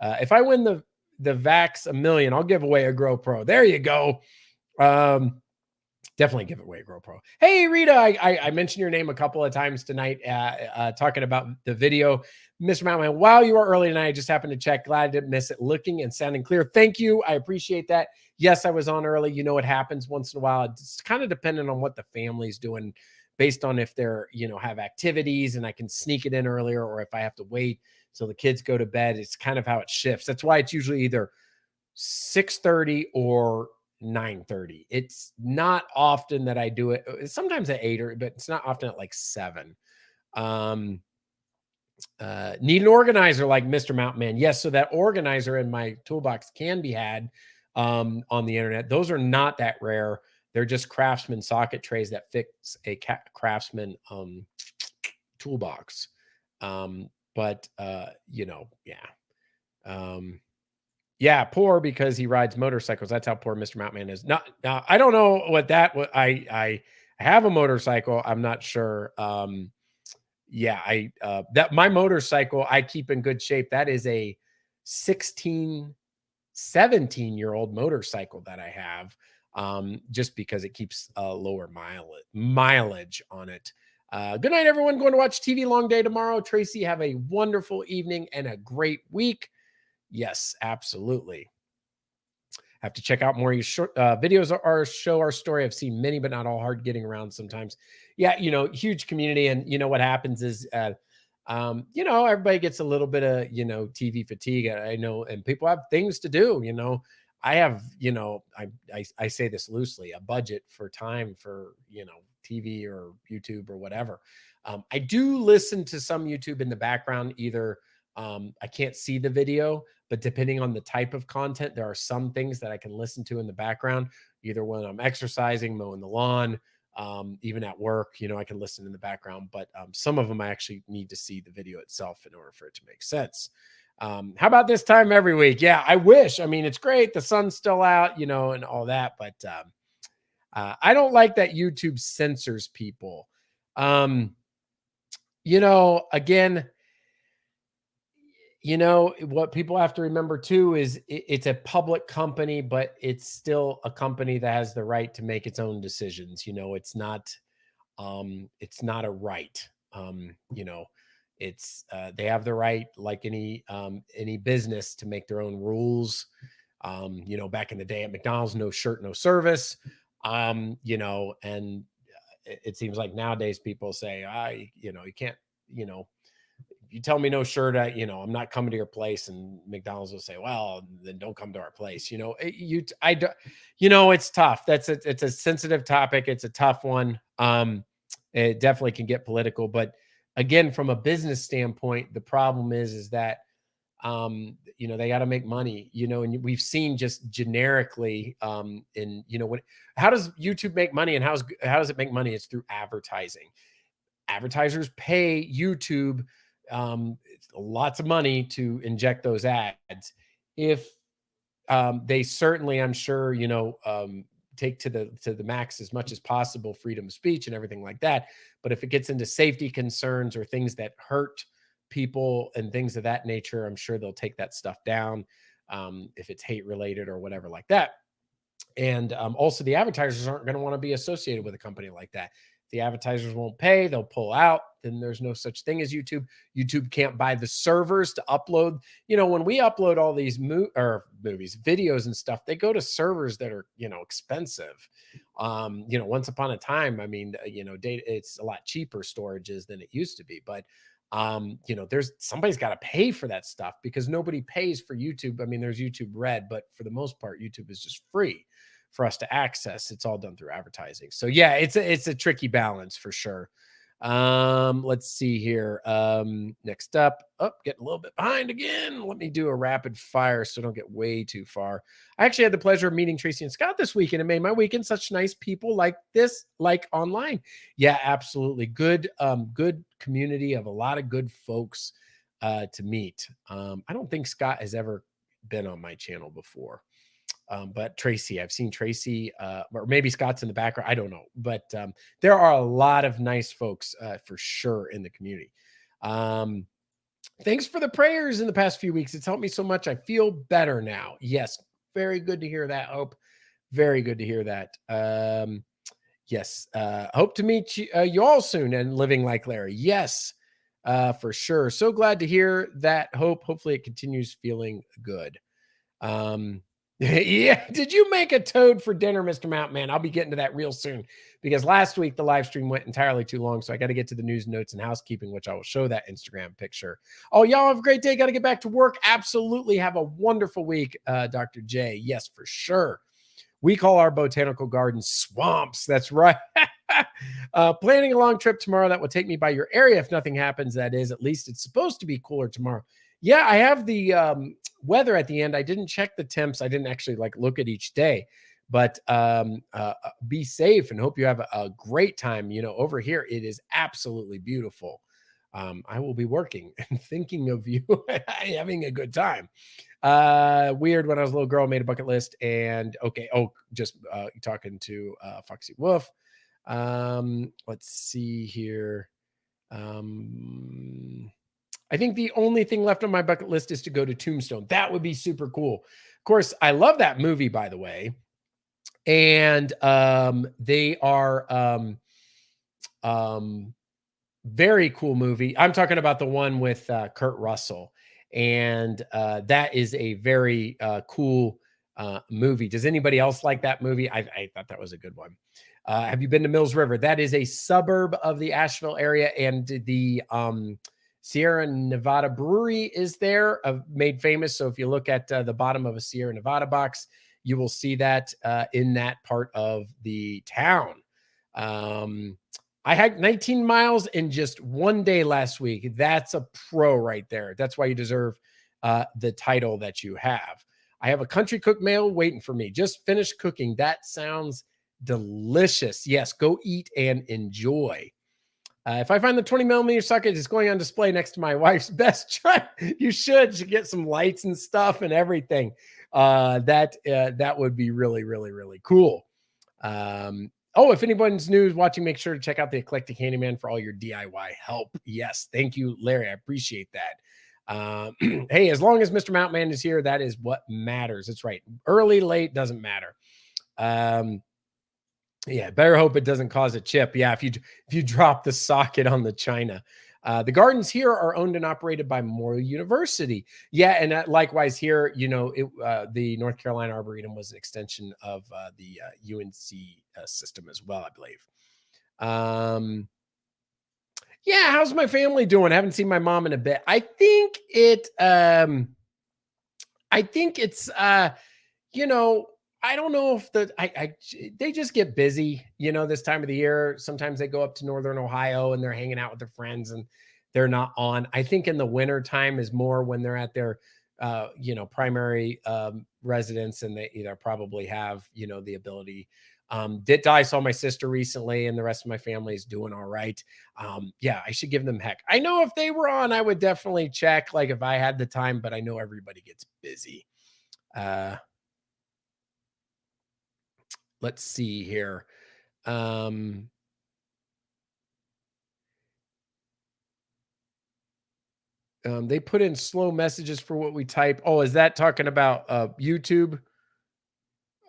If I win the Vax $1 million, I'll give away a GoPro. There you go. Definitely give away a GoPro. Hey, Rita, I mentioned your name a couple of times tonight, talking about the video. Mr. Mountain, wow, you are early tonight. I just happened to check. Glad I didn't miss it. Looking and sounding clear. Thank you. I appreciate that. Yes, I was on early. You know, it happens once in a while. It's kind of dependent on what the family's doing, based on if they're, have activities and I can sneak it in earlier, or if I have to wait till the kids go to bed. It's kind of how it shifts. That's why it's usually either 6:30 or 9:30. It's not often that I do it. Sometimes at 8, but it's not often at like 7. Need an organizer like Mr. Mountain Man. Yes. So that organizer in my toolbox can be had on the internet. Those are not that rare. They're just Craftsman socket trays that fix a Craftsman toolbox. Yeah, poor because he rides motorcycles. That's how poor Mr. Mountain Man is. Now, I don't know what I have a motorcycle. I'm not sure. That my motorcycle I keep in good shape. That is a 17-year-old motorcycle that I have, just because it keeps lower mileage on it. Good night, everyone. Going to watch TV. Long day tomorrow. Tracy, have a wonderful evening and a great week. Yes, absolutely. Have to check out more of your short videos or show our story. I've seen many, but not all. Hard getting around sometimes. Yeah, huge community. And what happens is, everybody gets a little bit of, TV fatigue. I know, and people have things to do. I have, I say this loosely, a budget for time for, TV or YouTube or whatever. I do listen to some YouTube in the background, either I can't see the video, but depending on the type of content, there are some things that I can listen to in the background, either when I'm exercising, mowing the lawn, even at work, I can listen in the background, but some of them I actually need to see the video itself in order for it to make sense. How about this time every week? Yeah, I wish. I mean, it's great. The sun's still out, and all that, but I don't like that YouTube censors people. Again, what people have to remember too is it's a public company, but it's still a company that has the right to make its own decisions. It's not a right. It's they have the right, like any business, to make their own rules. Back in the day at McDonald's, no shirt, no service. And it seems like nowadays people say, you can't, you tell me no shirt, I'm not coming to your place, and McDonald's will say, well, then don't come to our place. It's tough. It's a sensitive topic. It's a tough one. It definitely can get political, but again, from a business standpoint, the problem is that they got to make money, and we've seen just generically, how does YouTube make money, and how does it make money? It's through advertising. Advertisers pay YouTube lots of money to inject those ads. If they certainly, I'm sure, take to the max as much as possible freedom of speech and everything like that. But if it gets into safety concerns or things that hurt people and things of that nature, I'm sure they'll take that stuff down, if it's hate related or whatever like that. And also, the advertisers aren't going to want to be associated with a company like that. The advertisers won't pay, they'll pull out. Then there's no such thing as YouTube. YouTube can't buy the servers to upload. When we upload all these movies, videos and stuff, they go to servers that are, expensive. Once upon a time, data, it's a lot cheaper storages than it used to be. But there's somebody's got to pay for that stuff because nobody pays for YouTube. There's YouTube Red, but for the most part, YouTube is just free for us to access. It's all done through advertising. So yeah, it's a tricky balance for sure. Let's see here. Next up, getting a little bit behind again. Let me do a rapid fire so I don't get way too far. I actually had the pleasure of meeting Tracy and Scott this weekend. It made my weekend such nice people like this, like online. Yeah, absolutely. Good community of a lot of good folks to meet. I don't think Scott has ever been on my channel before. But Tracy, I've seen Tracy, or maybe Scott's in the background. I don't know, but there are a lot of nice folks for sure in the community. Thanks for the prayers in the past few weeks. It's helped me so much. I feel better now. Yes, very good to hear that, Hope. Very good to hear that. Yes, hope to meet you all soon and living like Larry. Yes, for sure. So glad to hear that, Hope. Hopefully it continues feeling good. Yeah. Did you make a toad for dinner, Mr. Mountain Man? I'll be getting to that real soon because last week the live stream went entirely too long. So I got to get to the news, notes, and housekeeping, which I will show that Instagram picture. Oh, y'all have a great day. Got to get back to work. Absolutely. Have a wonderful week, Dr. J. Yes, for sure. We call our botanical garden swamps. That's right. Planning a long trip tomorrow that will take me by your area. If nothing happens, that is, at least it's supposed to be cooler tomorrow. Yeah, I have the weather at the end. I didn't check the temps. I didn't actually look at each day, but be safe and hope you have a great time. Over here, it is absolutely beautiful. I will be working and thinking of you having a good time. Weird. When I was a little girl, I made a bucket list and okay. Oh, just talking to Foxy Wolf. Let's see here. I think the only thing left on my bucket list is to go to Tombstone. That would be super cool. Of course, I love that movie, by the way. And they are very cool movie. I'm talking about the one with Kurt Russell. And that is a very cool movie. Does anybody else like that movie? I thought that was a good one. Have you been to Mills River? That is a suburb of the Asheville area. And the Sierra Nevada Brewery is there, made famous. So if you look at the bottom of a Sierra Nevada box, you will see that in that part of the town. I hiked 19 miles in just one day last week. That's a pro right there. That's why you deserve the title that you have. I have a country cook meal waiting for me. Just finished cooking. That sounds delicious. Yes, go eat and enjoy. If I find the 20 millimeter socket, it's going on display next to my wife's best try. You should get some lights and stuff and everything. That would be really, really, really cool. If anyone's new watching, make sure to check out the Eclectic Handyman for all your DIY help. Yes, thank you, Larry. I appreciate that. Hey, as long as Mr. Mountain Man is here, that is what matters. That's right. Early, late, doesn't matter. Yeah, better hope it doesn't cause a chip. Yeah, if you drop the socket on the china. The gardens here are owned and operated by Memorial University. Yeah, and likewise here, the North Carolina Arboretum was an extension of the UNC system as well, I believe. Yeah, how's my family doing? I haven't seen my mom in a bit. I think it's I don't know if they just get busy, this time of the year. Sometimes they go up to Northern Ohio and they're hanging out with their friends and they're not on. I think in the winter time is more when they're at their, primary residence and they either probably have, the ability. I saw my sister recently and the rest of my family is doing all right. Yeah, I should give them heck. I know if they were on, I would definitely check, like if I had the time, but I know everybody gets busy. Uh, let's see here. Um, they put in slow messages for what we type. Oh, is that talking about YouTube?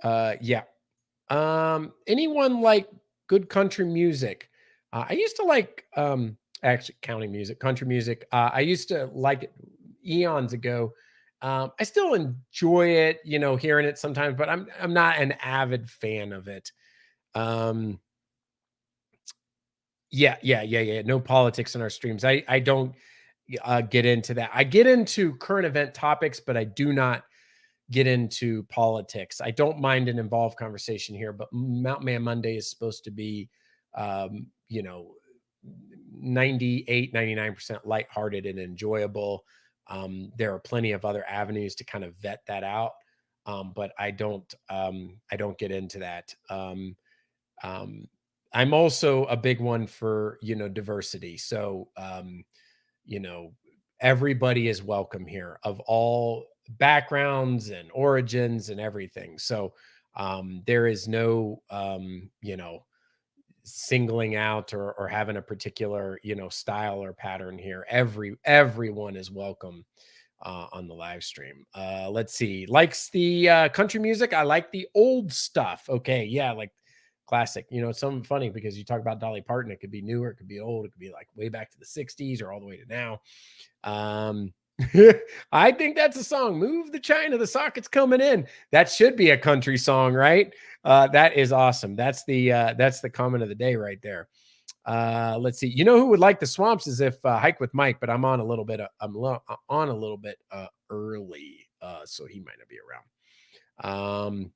Yeah. Anyone like good country music? I used to like actually counting music, country music. I used to like it eons ago. I still enjoy it, hearing it sometimes, but I'm not an avid fan of it. Um, yeah. No politics in our streams. I don't get into that. I get into current event topics, but I do not get into politics. I don't mind an involved conversation here, but Mountain Man Monday is supposed to be, um, you know, 99% lighthearted and enjoyable. There are plenty of other avenues to kind of vet that out. But I don't get into that. Um, I'm also a big one for, diversity. So, you know, everybody is welcome here of all backgrounds and origins and everything. So, there is no, singling out or having a particular, style or pattern here. Everyone is welcome on the live stream. Let's see. Likes the country music. I like the old stuff. Okay, yeah, like classic. It's something funny because you talk about Dolly Parton. It could be newer, it could be old, it could be like way back to the '60s or all the way to now. Um, I think that's a song. Move the china, the socket's coming in. That should be a country song, right? That is awesome. That's the comment of the day right there. Let's see. You know who would like the swamps is if hike with Mike, but I'm on a little bit. On a little bit early, so he might not be around.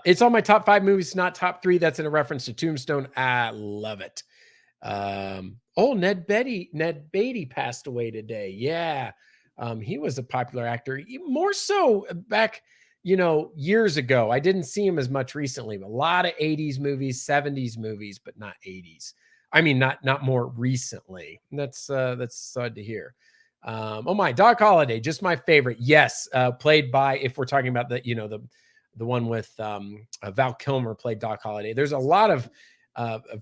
It's on my top 5 movies, not top 3. That's in a reference to Tombstone. I love it. Oh, Ned Beatty passed away today. Yeah. He was a popular actor, more so back, years ago. I didn't see him as much recently, but a lot of 80s movies, 70s movies, but not 80s. I mean, not more recently. That's sad to hear. Oh my, Doc Holliday, just my favorite. Yes, played by, if we're talking about the one with Val Kilmer played Doc Holliday. There's a lot of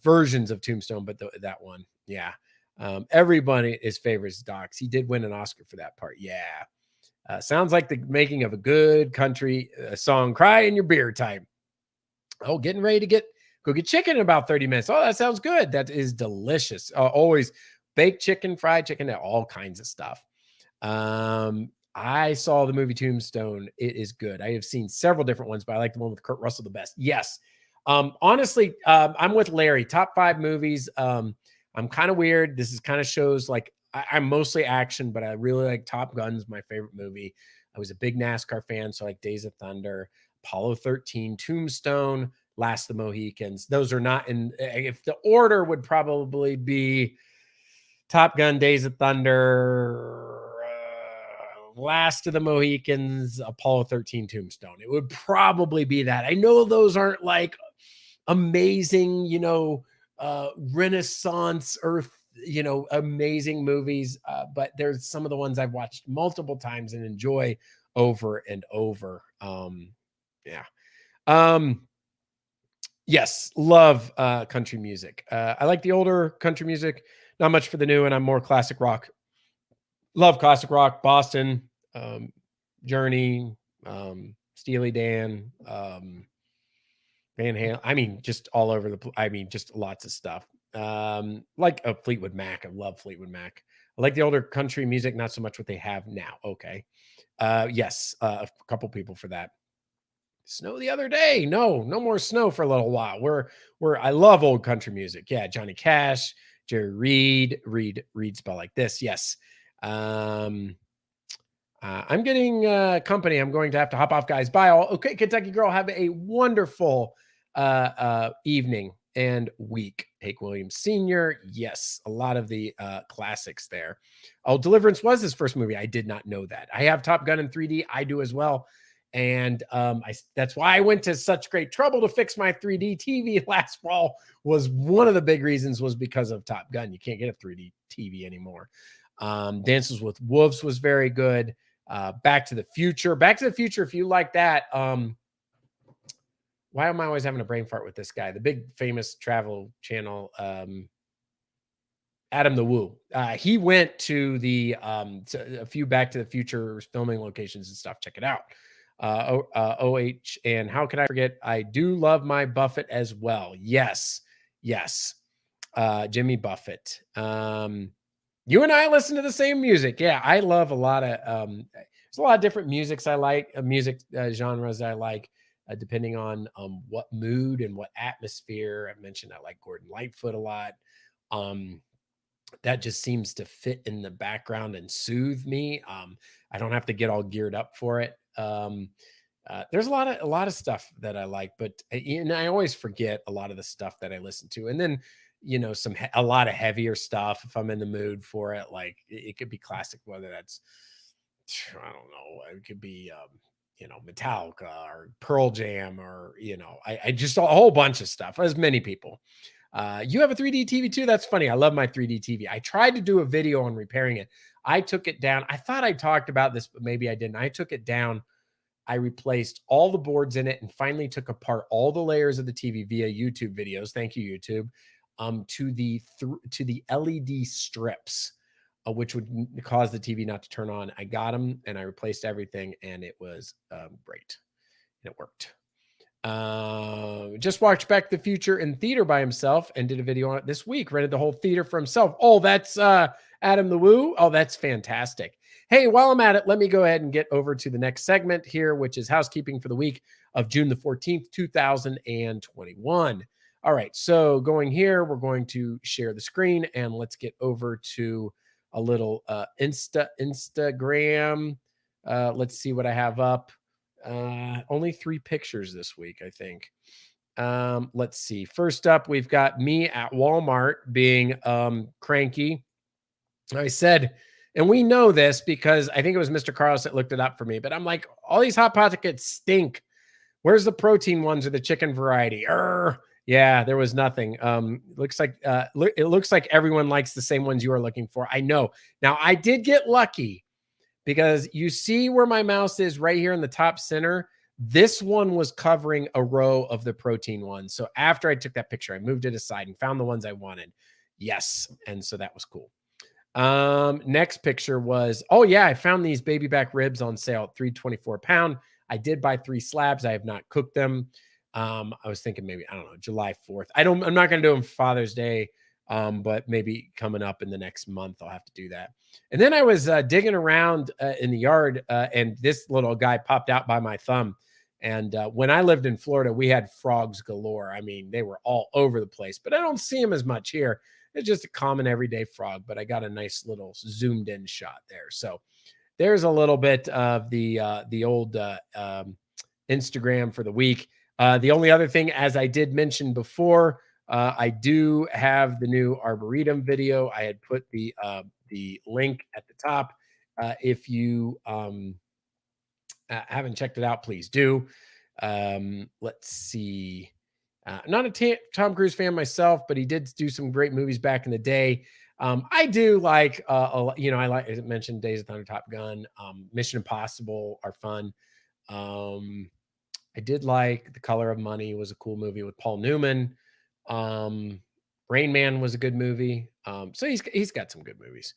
versions of Tombstone, but that one, yeah. Everybody is favorites Doc's. He did win an Oscar for that part. Yeah. Sounds like the making of a good country song. Cry in your beer time. Oh, getting ready to go get chicken in about 30 minutes. Oh, that sounds good. That is delicious. Always baked chicken, fried chicken, all kinds of stuff. I saw the movie Tombstone. It is good. I have seen several different ones, but I like the one with Kurt Russell the best. Yes. Honestly, I'm with Larry. Top 5 movies. I'm kind of weird. This is kind of shows like I'm mostly action, but I really like Top Gun's my favorite movie. I was a big NASCAR fan, so I like Days of Thunder, Apollo 13, Tombstone, Last of the Mohicans. Those are not in. If the order would probably be Top Gun, Days of Thunder, Last of the Mohicans, Apollo 13, Tombstone. It would probably be that. I know those aren't like amazing, Renaissance Earth, amazing movies, but there's some of the ones I've watched multiple times and enjoy over and over. Yeah. Yes, love country music. I like the older country music, not much for the new, and I'm more classic rock. Love classic rock, Boston, Journey, Steely Dan, Van Halen. I mean, just all over I mean, just lots of stuff. Like a Fleetwood Mac. I love Fleetwood Mac. I like the older country music, not so much what they have now. Okay. Yes, a couple people for that. Snow the other day. No more snow for a little while. I love old country music. Yeah, Johnny Cash, Jerry Reed spell like this. Yes. I'm getting company. I'm going to have to hop off, guys. Bye all. Okay, Kentucky girl, have a wonderful evening and week. Hank Williams Sr. Yes, a lot of the classics there. Oh, Deliverance was his first movie. I did not know that. I have Top Gun in 3D. I do as well. And that's why I went to such great trouble to fix my 3D TV last fall. Was one of the big reasons was because of Top Gun. You can't get a 3D TV anymore. Dances with Wolves was very good. Back to the Future. Back to the Future, if you like that. Why am I always having a brain fart with this guy? The big famous travel channel, Adam the Woo. He went to a few Back to the Future filming locations and stuff. Check it out. OH. And how can I forget? I do love my Buffett as well. Yes. Jimmy Buffett. You and I listen to the same music. Yeah, I love a lot of there's a lot of different musics I like, music genres I like, depending on what mood and what atmosphere. I mentioned I like Gordon Lightfoot a lot. That just seems to fit in the background and soothe me. I don't have to get all geared up for it. There's a lot of stuff that I like, but and I always forget a lot of the stuff that I listen to. And then a lot of heavier stuff if I'm in the mood for it. Like it could be classic, whether that's, I don't know, it could be Metallica or Pearl Jam or I just a whole bunch of stuff, as many people. You have a 3D TV too? That's funny. I love my 3D TV. I tried to do a video on repairing it. I took it down. I thought I talked about this, but maybe I didn't. I took it down. I replaced all the boards in it and finally took apart all the layers of the TV via YouTube videos. Thank you, YouTube. To the LED strips, which would cause the TV not to turn on. I got them and I replaced everything, and it was great. And it worked. Just watched Back to the Future in theater by himself and did a video on it this week. Rented the whole theater for himself. Oh, that's Adam the Woo. Oh, that's fantastic. Hey, while I'm at it, let me go ahead and get over to the next segment here, which is housekeeping for the week of June the 14th, 2021. All right, so going here, we're going to share the screen and let's get over to a little Instagram. Let's see what I have up. Only 3 pictures this week, I think. Let's see. First up, we've got me at Walmart being cranky. I said, and we know this because I think it was Mr. Carlos that looked it up for me, but I'm like, all these Hot Pockets stink. Where's the protein ones or the chicken variety? Yeah, there was nothing. It looks like everyone likes the same ones you are looking for. I know. Now, I did get lucky because you see where my mouse is right here in the top center. This one was covering a row of the protein ones. So after I took that picture, I moved it aside and found the ones I wanted. Yes. And so that was cool. Next picture was, oh yeah, I found these baby back ribs on sale at $3.24 a pound. I did buy 3 slabs. I have not cooked them. I was thinking maybe, I don't know, July 4th. I'm not going to do them for Father's Day. But maybe coming up in the next month, I'll have to do that. And then I was digging around in the yard, and this little guy popped out by my thumb. And when I lived in Florida, we had frogs galore. I mean, they were all over the place, but I don't see them as much here. It's just a common everyday frog, but I got a nice little zoomed in shot there. So there's a little bit of the old Instagram for the week. The only other thing, as I did mention before, I do have the new Arboretum video. I had put the link at the top. If you haven't checked it out, please do. Let's see. Not a Tom Cruise fan myself, but he did do some great movies back in the day. I do like, I like, as I mentioned, Days of Thunder, Top Gun, Mission Impossible are fun. I did like The Color of Money, was a cool movie with Paul Newman. Rain Man was a good movie. So he's got some good movies.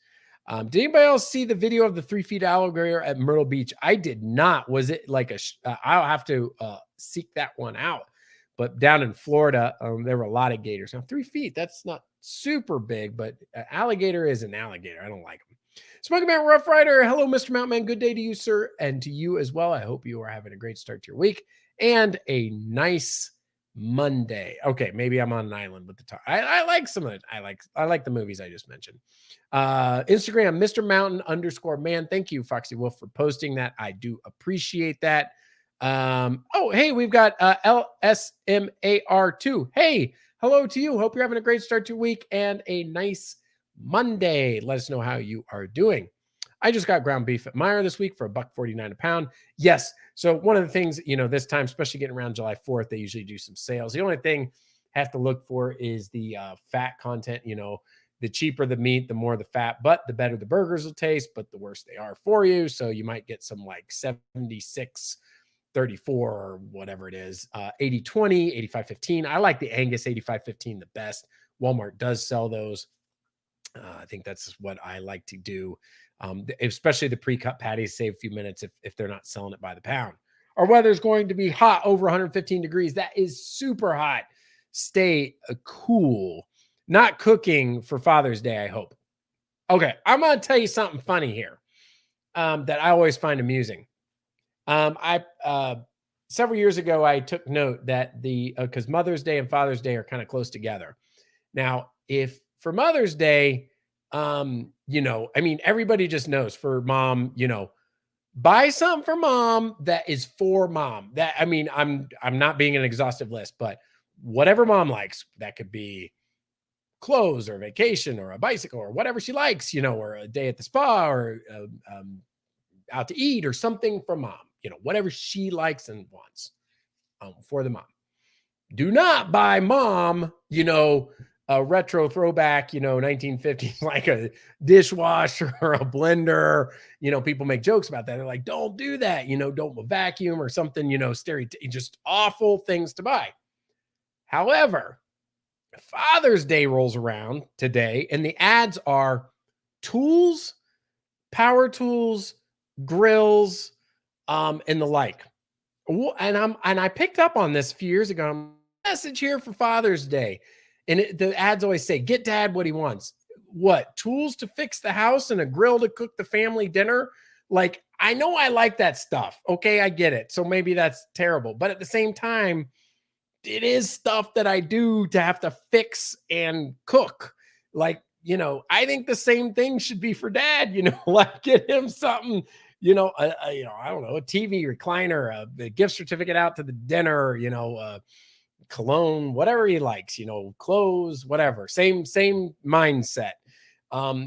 Did anybody else see the video of the 3 feet alligator at Myrtle Beach? I did not. Was it like I'll have to seek that one out. But down in Florida, there were a lot of gators. Now 3 feet, that's not super big, but alligator is an alligator. I don't like them. Smoky Man Rough Rider. Hello, Mr. Mountain Man. Good day to you, sir, and to you as well. I hope you are having a great start to your week and a nice Monday. Okay, maybe I'm on an island with the talk. I like some of it. I like the movies I just mentioned. Instagram, Mr. Mountain _man. Thank you, Foxy Wolf, for posting that. I do appreciate that. Oh, hey, we've got LSMAR2. Hey, hello to you. Hope you're having a great start to your week and a nice Monday. Let us know how you are doing. I just got ground beef at Meijer this week for $1.49 a pound. Yes. So one of the things, this time, especially getting around July 4th, they usually do some sales. The only thing I have to look for is the fat content. The cheaper the meat, the more the fat, but the better the burgers will taste, but the worse they are for you. So you might get some like 76, 34 or whatever it is, 80-20, 85-15. I like the Angus 85-15 the best. Walmart does sell those. I think that's what I like to do, especially the pre-cut patties. Save a few minutes if they're not selling it by the pound. Our weather's going to be hot, over 115 degrees. That is super hot. Stay cool. Not cooking for Father's Day, I hope. Okay, I'm going to tell you something funny here that I always find amusing. Several years ago, I took note that because Mother's Day and Father's Day are kind of close together. Now, if for Mother's Day, everybody just knows for mom, buy something for mom that is for mom. I'm not being an exhaustive list, but whatever mom likes, that could be clothes or vacation or a bicycle or whatever she likes, or a day at the spa or out to eat or something for mom, whatever she likes and wants for the mom. Do not buy mom, a retro throwback, 1950s, like a dishwasher or a blender. People make jokes about that. They're like, don't do that, don't vacuum or something, just awful things to buy. However, Father's Day rolls around today and the ads are tools, power tools, grills, and the like. And I picked up on this a few years ago. Message here for Father's Day. And the ads always say, get dad what he wants. What? Tools to fix the house and a grill to cook the family dinner? Like, I know I like that stuff. Okay, I get it. So maybe that's terrible. But at the same time, it is stuff that I do to have to fix and cook. Like, I think the same thing should be for dad, like get him something, I don't know, a TV recliner, a gift certificate out to the dinner, cologne, whatever he likes, clothes, whatever, same mindset.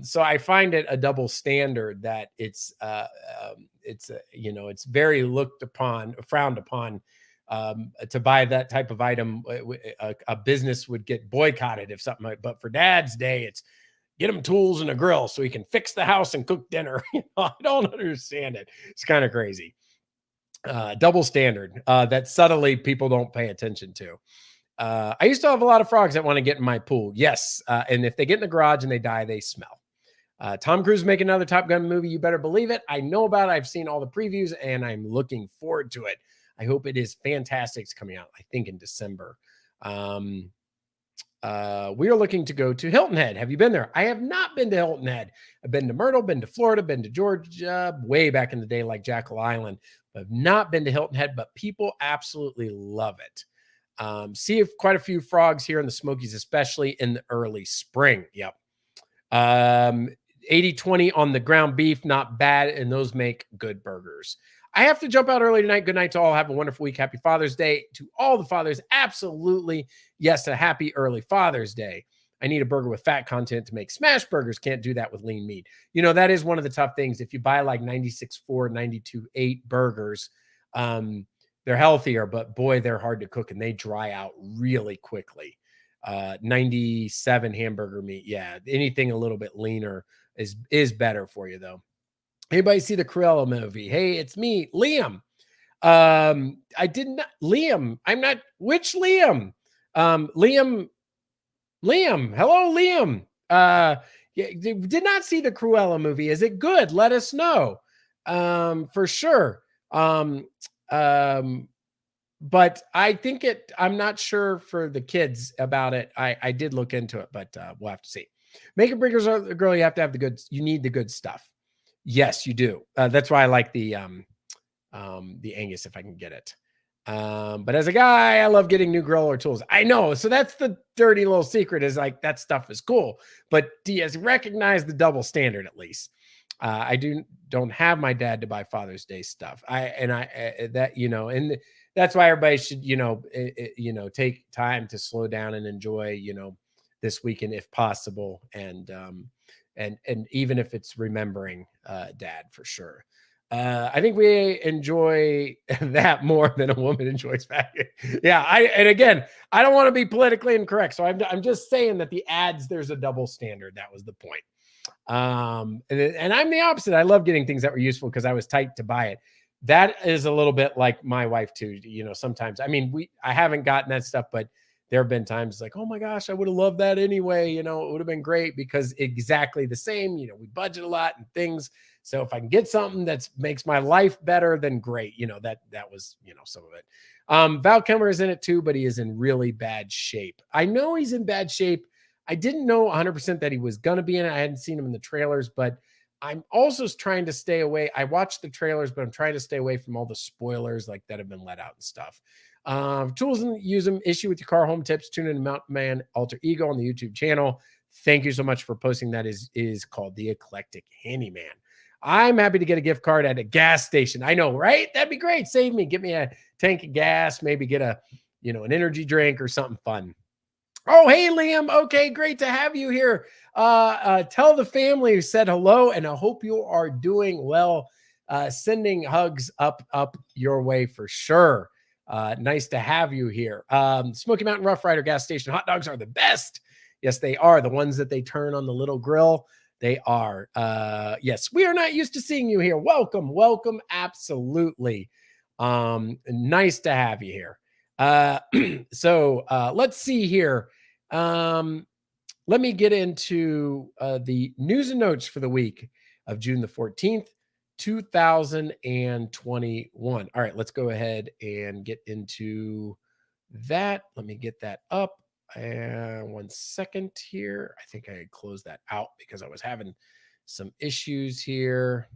So I find it a double standard that it's very frowned upon to buy that type of item. A business would get boycotted if something but for Dad's Day, it's get him tools and a grill so he can fix the house and cook dinner. I don't understand it. It's kind of crazy. Double standard that subtly people don't pay attention to. I used to have a lot of frogs that want to get in my pool. Yes. And if they get in the garage and they die, they smell. Tom Cruise making another Top Gun movie. You better believe it. I know about it. I've seen all the previews and I'm looking forward to it. I hope it is fantastic. It's coming out, I think, in December. We are looking to go to Hilton Head. Have you been there? I have not been to Hilton Head. I've been to Myrtle, been to Florida, been to Georgia, way back in the day, like Jackal Island. I've not been to Hilton Head, but people absolutely love it. See if quite a few frogs here in the Smokies, especially in the early spring. Yep. 80-20 on the ground beef, not bad, and those make good burgers. I have to jump out early tonight. Good night to all. Have a wonderful week. Happy Father's Day to all the fathers. Absolutely. Yes, a happy early Father's Day. I need a burger with fat content to make smash burgers. Can't do that with lean meat. That is one of the tough things. If you buy like 96.4, 92.8 burgers, they're healthier, but boy, they're hard to cook and they dry out really quickly. 97 hamburger meat. Yeah, anything a little bit leaner is better for you, though. Anybody see the Cruella movie? Hey, it's me, Liam. I did not, Liam. I'm not, which Liam? Liam. Hello, Liam. Did not see the Cruella movie. Is it good? Let us know. For sure. But I think I'm not sure for the kids about it. I did look into it, but we'll have to see. Make a burgers or girl, you have to have you need the good stuff. Yes, you do. That's why I like the Angus if I can get it. But as a guy, I love getting new griller tools. I know. So that's the dirty little secret, is like that stuff is cool. But do you recognize the double standard at least? I don't have my dad to buy Father's Day stuff. And that's why everybody should, take time to slow down and enjoy, this weekend if possible. And even if it's remembering dad, for sure. I think we enjoy that more than a woman enjoys vacuuming. Yeah, and again, I don't want to be politically incorrect, so I'm just saying that the ads, there's a double standard. That was the point. And I'm the opposite. I love getting things that were useful because I was tight to buy it. That is a little bit like my wife too. Sometimes, I mean, I haven't gotten that stuff, but there have been times like, oh my gosh, I would have loved that anyway. It would have been great because exactly the same. We budget a lot and things. So if I can get something that makes my life better, then great. That was, some of it. Val Kilmer is in it too, but he is in really bad shape. I know he's in bad shape. I didn't know 100% that he was going to be in it. I hadn't seen him in the trailers, but I'm also trying to stay away. I watched the trailers, but I'm trying to stay away from all the spoilers like that have been let out and stuff. Tools and use them. Issue with your car home tips. Tune in to Mountain Man Alter Ego on the YouTube channel. Thank you so much for posting that. Is called The Eclectic Handyman. I'm happy to get a gift card at a gas station. I know, right? That'd be great. Save me. Get me a tank of gas. Maybe get an energy drink or something fun. Oh, hey, Liam. Okay, great to have you here. Tell the family who said hello, and I hope you are doing well. Sending hugs up your way for sure. Nice to have you here. Smoky Mountain Rough Rider gas station hot dogs are the best. Yes, they are. The ones that they turn on the little grill. They are. Yes, we are not used to seeing you here. Welcome. Absolutely. Nice to have you here. So let's see here. Let me get into the news and notes for the week of June the 14th, 2021. All right, let's go ahead and get into that. Let me get that up. 1 second here. I think I had closed that out because I was having some issues here.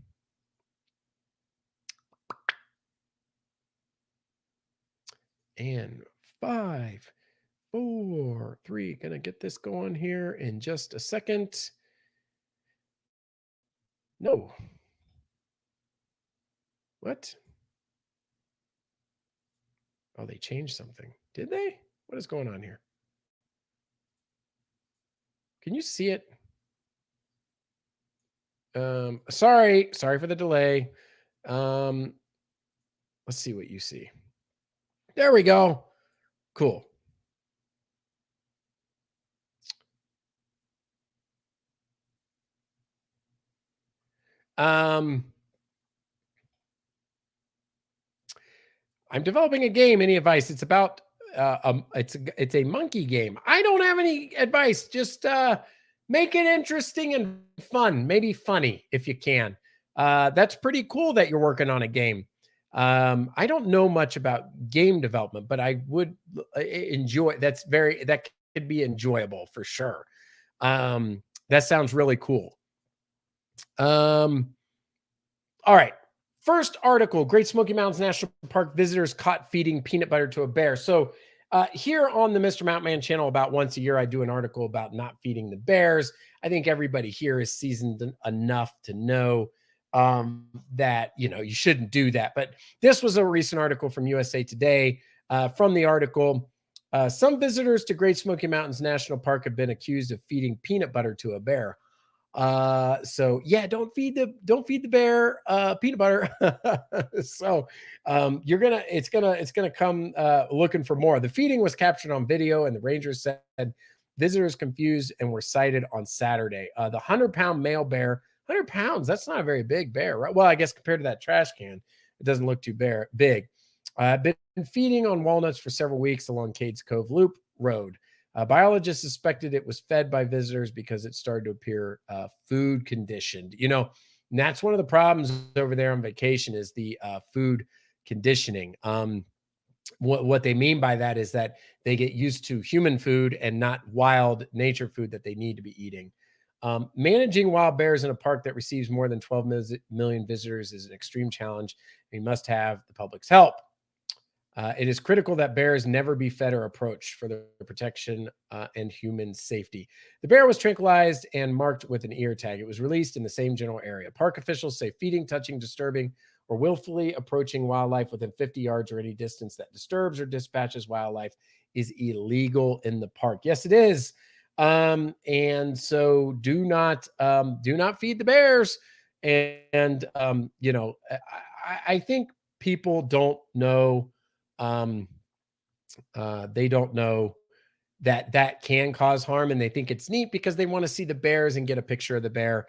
And 5, 4, 3. Gonna get this going here in just a second. No. What? Oh, they changed something. Did they? What is going on here? Can you see it? Sorry for the delay. Let's see what you see. There we go. Cool. I'm developing a game. Any advice? It's about it's a monkey game. I don't have any advice. Just make it interesting and fun. Maybe funny if you can. That's pretty cool that you're working on a game. I don't know much about game development, but I would enjoy. That could be enjoyable for sure. That sounds really cool. All right. First article, Great Smoky Mountains National Park visitors caught feeding peanut butter to a bear. So here on the Mr. Mountain Man channel, about once a year, I do an article about not feeding the bears. I think everybody here is seasoned enough to know that, you shouldn't do that. But this was a recent article from USA Today. From the article, some visitors to Great Smoky Mountains National Park have been accused of feeding peanut butter to a bear. So yeah, don't feed the bear peanut butter. So it's gonna come looking for more. The feeding was captured on video, and the rangers said visitors confused and were sighted on Saturday. The 100-pound male bear, 100 pounds, that's not a very big bear, right? Well, I guess compared to that trash can, it doesn't look too big. Been feeding on walnuts for several weeks along Cades Cove Loop Road. Biologists suspected it was fed by visitors because it started to appear food conditioned. And that's one of the problems over there on vacation is the food conditioning. What they mean by that is that they get used to human food and not wild nature food that they need to be eating. Managing wild bears in a park that receives more than 12 million visitors is an extreme challenge. We must have the public's help. It is critical that bears never be fed or approached for their protection and human safety. The bear was tranquilized and marked with an ear tag. It was released in the same general area. Park officials say feeding, touching, disturbing, or willfully approaching wildlife within 50 yards or any distance that disturbs or dispatches wildlife is illegal in the park. Yes, it is. And so do not feed the bears. And I think people don't know um, they don't know that that can cause harm, and they think it's neat because they want to see the bears and get a picture of the bear.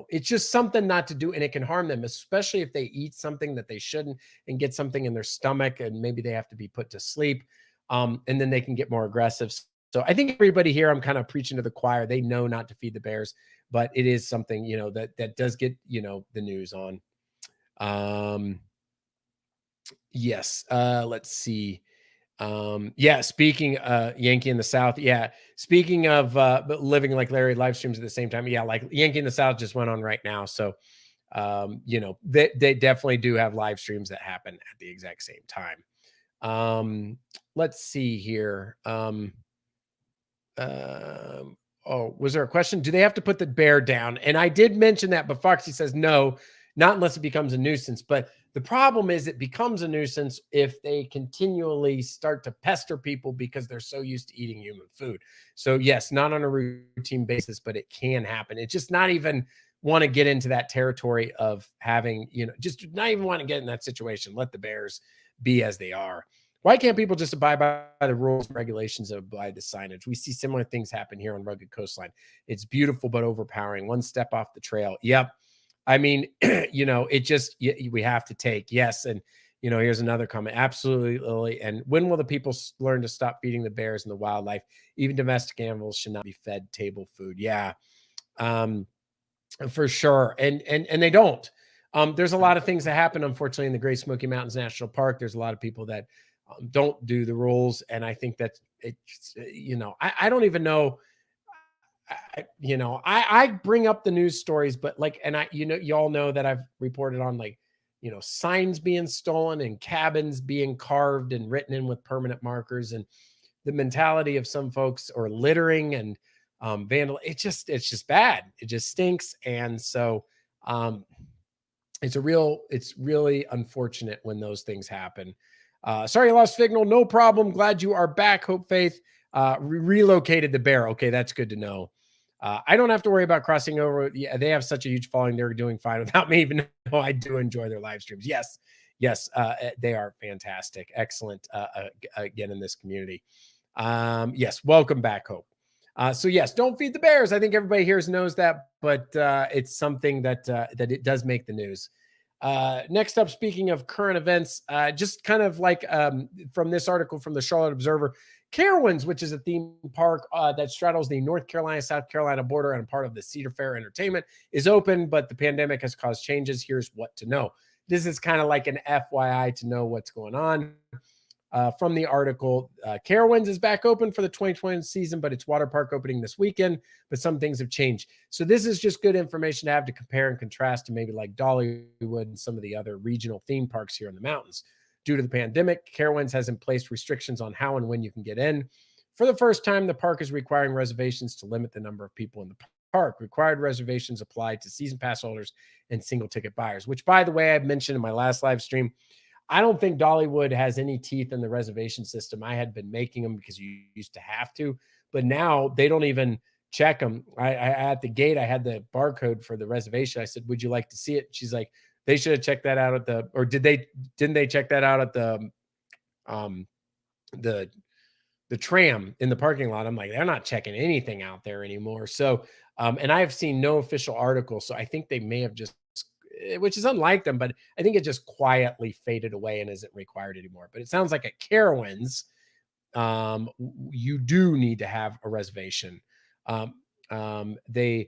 It's just something not to do, and it can harm them, especially if they eat something that they shouldn't and get something in their stomach, and maybe they have to be put to sleep, and then they can get more aggressive. So I think everybody here, I'm kind of preaching to the choir. They know not to feed the bears, but it is something that does get the news on. Um, Yes. Let's see. Yeah, speaking Yankee in the South. Yeah. Speaking of living like Larry live streams at the same time. Yeah, like Yankee in the South just went on right now. So they definitely do have live streams that happen at the exact same time. Let's see here. Oh, was there a question? Do they have to put the bear down? And I did mention that, but Foxy says no, not unless it becomes a nuisance. But the problem is it becomes a nuisance if they continually start to pester people because they're so used to eating human food. So yes, not on a routine basis, but it can happen. It's just not even want to get into that territory of having, just not even want to get in that situation. Let the bears be as they are. Why can't people just abide by the rules and regulations of by the signage? We see similar things happen here on Rugged Coastline. It's beautiful but overpowering. One step off the trail. Yep. I mean, it just we have to take. Yes, and here's another comment. Absolutely, Lily. And when will the people learn to stop feeding the bears and the wildlife? Even domestic animals should not be fed table food. Yeah, for sure. And they don't. There's a lot of things that happen, unfortunately, in the Great Smoky Mountains National Park. There's a lot of people that don't do the rules, and I think that I don't even know. I bring up the news stories, but you all know that I've reported on signs being stolen and cabins being carved and written in with permanent markers, and the mentality of some folks, or littering and vandal. It's just bad. It just stinks. And so it's really unfortunate when those things happen. Sorry you lost signal. No problem. Glad you are back. Hope Faith relocated the bear. Okay, that's good to know. I don't have to worry about crossing over. Yeah, they have such a huge following. They're doing fine without me, even though I do enjoy their live streams. Yes, they are fantastic. Excellent. Again, in this community. Yes, welcome back, Hope. So yes, don't feed the bears. I think everybody here knows that, but it's something that it does make the news. Next up, speaking of current events, just kind of like from this article from the Charlotte Observer, Carowinds, which is a theme park that straddles the North Carolina, South Carolina border and part of the Cedar Fair Entertainment, is open, but the pandemic has caused changes. Here's what to know. This is kind of like an FYI to know what's going on. From the article, Carowinds is back open for the 2020 season, but it's water park opening this weekend, but some things have changed. So this is just good information to have to compare and contrast to maybe like Dollywood and some of the other regional theme parks here in the mountains. Due to the pandemic, Carowinds has in place restrictions on how and when you can get in. For the first time, the park is requiring reservations to limit the number of people in the park. Required reservations apply to season pass holders and single ticket buyers, which, by the way, I mentioned in my last live stream. I don't think Dollywood has any teeth in the reservation system. I had been making them because you used to have to, but now they don't even check them. I at the gate, I had the barcode for the reservation. I said, "Would you like to see it?" She's like, "They should have checked that out at the," or didn't they check that out at um the tram in the parking lot? I'm like, they're not checking anything out there anymore. So and I have seen no official article. So I think they may have just, which is unlike them, but I think it just quietly faded away and isn't required anymore. But it sounds like at Carowinds, you do need to have a reservation. They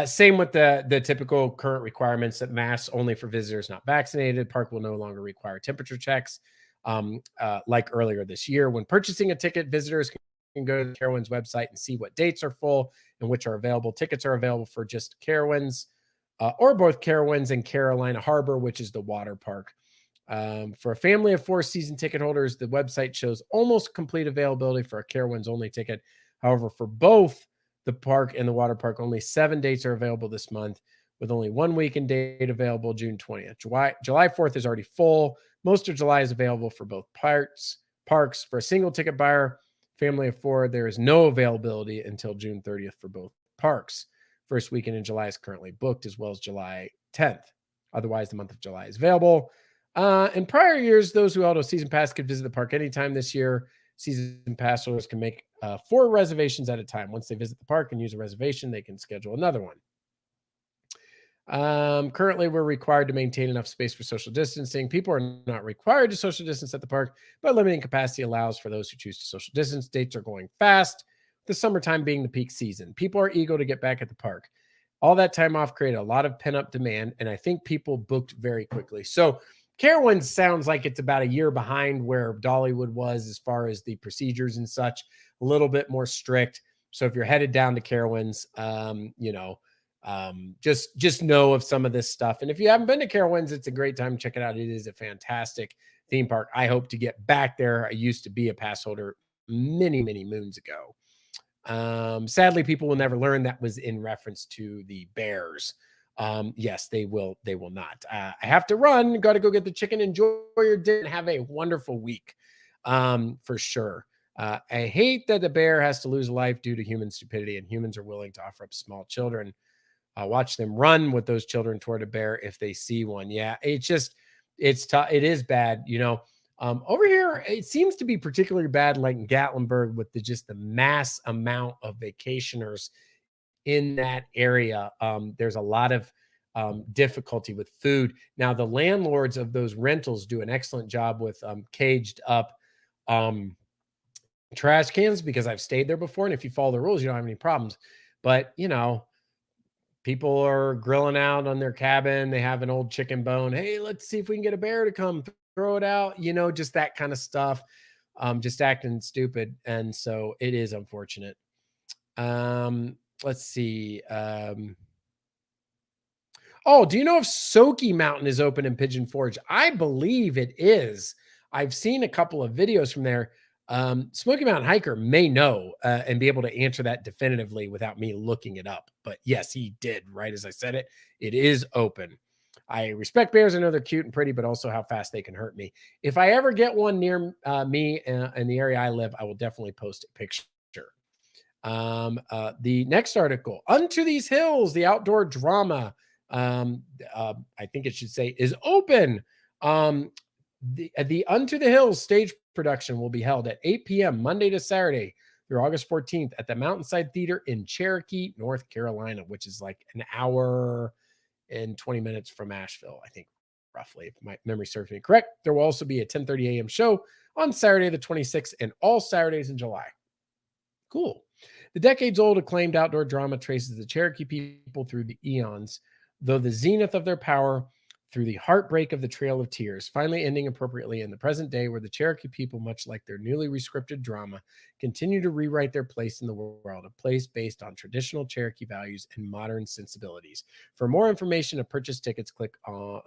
same with the typical current requirements that masks only for visitors not vaccinated. Park will no longer require temperature checks. Like earlier this year, when purchasing a ticket, visitors can go to the Carowinds website and see what dates are full and which are available. Tickets are available for just Carowinds or both Carowinds and Carolina Harbor, which is the water park. For a family of 4 season ticket holders, the website shows almost complete availability for a Carowinds only ticket. However, for both the park and the water park, only 7 dates are available this month, with only 1 weekend date available, June 20th. July 4th is already full. Most of July is available for both parks. For a single ticket buyer, family of 4, there is no availability until June 30th for both parks. First weekend in July is currently booked, as well as July 10th. Otherwise, the month of July is available. In prior years, those who held a season pass could visit the park anytime. This year, season pass holders can make 4 reservations at a time. Once they visit the park and use a reservation, they can schedule another one. Currently, we're required to maintain enough space for social distancing. People are not required to social distance at the park, but limiting capacity allows for those who choose to social distance. Dates are going fast, the summertime being the peak season. People are eager to get back at the park. All that time off created a lot of pent-up demand, and I think people booked very quickly. So Carowinds sounds like it's about a year behind where Dollywood was as far as the procedures and such, a little bit more strict. So if you're headed down to Carowinds, just know of some of this stuff. And if you haven't been to Carowinds, it's a great time to check it out. It is a fantastic theme park. I hope to get back there. I used to be a pass holder many, many moons ago. Sadly, people will never learn that was in reference to the bears. Yes, they will not. I have to run. Got to go get the chicken. Enjoy your dinner and have a wonderful week. For sure. I hate that the bear has to lose life due to human stupidity, and humans are willing to offer up small children. Watch them run with those children toward a bear if they see one. Yeah, it's tough. It is bad. Over here, it seems to be particularly bad, like in Gatlinburg, with the mass amount of vacationers in that area. There's a lot of difficulty with food. Now, the landlords of those rentals do an excellent job with caged up trash cans, because I've stayed there before. And if you follow the rules, you don't have any problems. But, people are grilling out on their cabin. They have an old chicken bone. Hey, let's see if we can get a bear to come throw it out, just that kind of stuff. Just acting stupid. And so it is unfortunate. Let's see. Oh, do you know if Smoky Mountain is open in Pigeon Forge? I believe it is. I've seen a couple of videos from there. Smoky Mountain hiker may know and be able to answer that definitively without me looking it up. But yes, he did. Right as I said it, it is open. I respect bears. I know they're cute and pretty, but also how fast they can hurt me. If I ever get one near me in the area I live, I will definitely post a picture. The next article, Unto These Hills, the outdoor drama, I think it should say, is open. The Unto the Hills stage production will be held at 8 p.m. Monday to Saturday through August 14th at the Mountainside Theater in Cherokee, North Carolina, which is like an hour and 20 minutes from Asheville, I think, roughly, if my memory serves me correct. There will also be a 10:30 a.m. show on Saturday the 26th and all Saturdays in July. Cool. The decades-old acclaimed outdoor drama traces the Cherokee people through the eons, though the zenith of their power through the heartbreak of the Trail of Tears, finally ending appropriately in the present day, where the Cherokee people, much like their newly rescripted drama, continue to rewrite their place in the world, a place based on traditional Cherokee values and modern sensibilities. For more information to purchase tickets, go to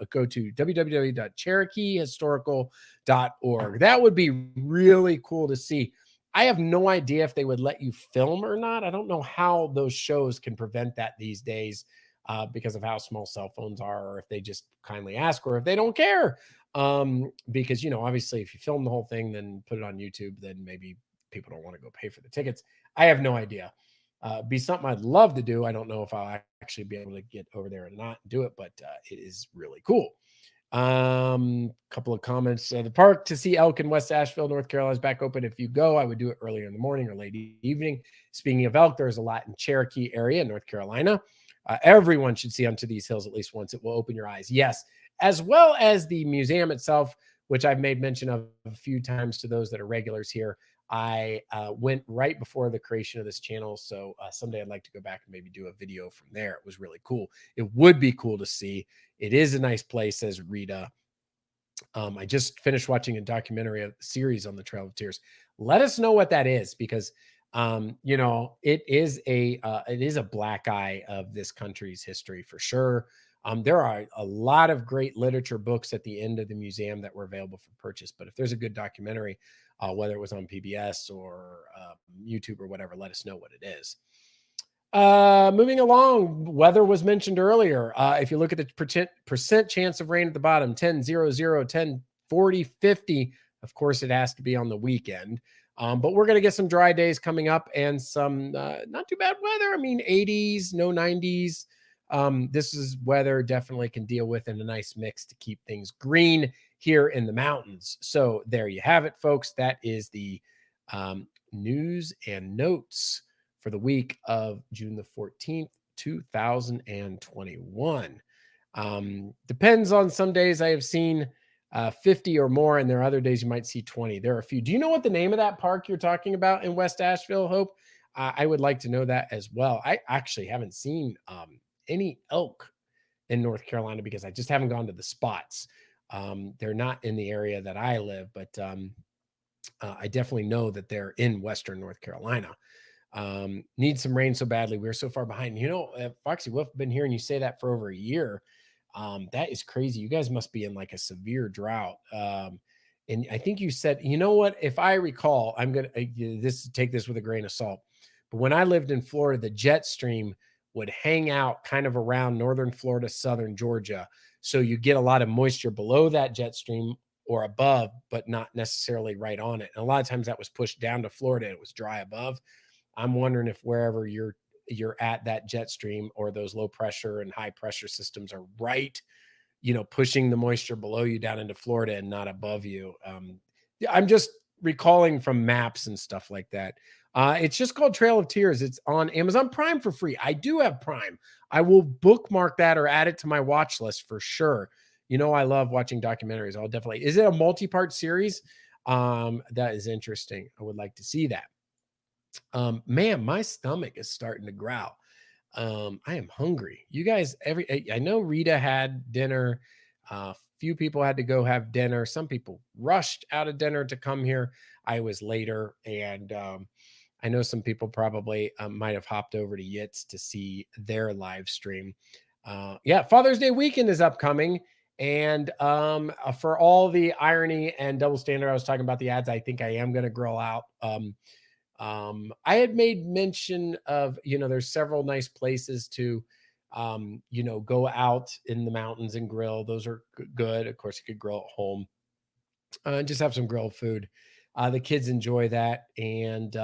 www.cherokeehistorical.org. That would be really cool to see. I have no idea if they would let you film or not. I don't know how those shows can prevent that these days. Because of how small cell phones are, or if they just kindly ask, or if they don't care. Because, obviously if you film the whole thing, then put it on YouTube, then maybe people don't want to go pay for the tickets. I have no idea. Be something I'd love to do. I don't know if I'll actually be able to get over there or not and do it, but it is really cool. Couple of comments. The park to see elk in West Asheville, North Carolina is back open. If you go, I would do it earlier in the morning or late evening. Speaking of elk, there's a lot in Cherokee area, North Carolina. Everyone should see Unto These Hills at least once. It will open your eyes. Yes, as well as the museum itself, which I've made mention of a few times to those that are regulars here. I went right before the creation of this channel, so someday I'd like to go back and maybe do a video from there. It was really cool. It would be cool to see. It is a nice place, says Rita. I just finished watching a documentary, a series on the Trail of Tears. Let us know what that is, because it is a black eye of this country's history for sure. There are a lot of great literature books at the end of the museum that were available for purchase. But if there's a good documentary, whether it was on PBS or YouTube or whatever, let us know what it is. Moving along, weather was mentioned earlier. If you look at the percent chance of rain at the bottom, 10, 0, 0, 10, 40, 50. Of course, it has to be on the weekend. But we're going to get some dry days coming up and some not too bad weather. I mean, 80s, no 90s. This is weather definitely can deal with, in a nice mix to keep things green here in the mountains. So there you have it, folks. That is the news and notes for the week of June the 14th, 2021. Depends on some days I have seen 50 or more, and there are other days you might see 20. There are a few. Do you know what the name of that park you're talking about in West Asheville, Hope? I would like to know that as well. I actually haven't seen any elk in North Carolina because I just haven't gone to the spots. They're not in the area that I live, but I definitely know that they're in Western North Carolina. Need some rain so badly. We're so far behind. You know, Foxy Wolf, I've been hearing you say that for over a year. That is crazy. You guys must be in like a severe drought. And I think you said, you know what, if I recall, I'm going to take this with a grain of salt. But when I lived in Florida, the jet stream would hang out kind of around northern Florida, southern Georgia. So you get a lot of moisture below that jet stream or above, but not necessarily right on it. And a lot of times that was pushed down to Florida and it was dry above. I'm wondering if wherever you're at, that jet stream or those low pressure and high pressure systems are right, pushing the moisture below you down into Florida and not above you. I'm just recalling from maps and stuff like that. It's just called Trail of Tears. It's on Amazon Prime for free. I do have Prime. I will bookmark that or add it to my watch list for sure. I love watching documentaries. I'll definitely. Is it a multi-part series? That is interesting. I would like to see that. Man, my stomach is starting to growl. I am hungry. You guys, I know Rita had dinner. Few people had to go have dinner. Some people rushed out of dinner to come here. I was later, and I know some people probably might have hopped over to Yitz to see their live stream. Yeah, Father's Day weekend is upcoming. And for all the irony and double standard, I was talking about the ads. I think I am going to grill out. I had made mention of, there's several nice places to, go out in the mountains and grill. Those are good. Of course, you could grill at home and just have some grilled food. The kids enjoy that. And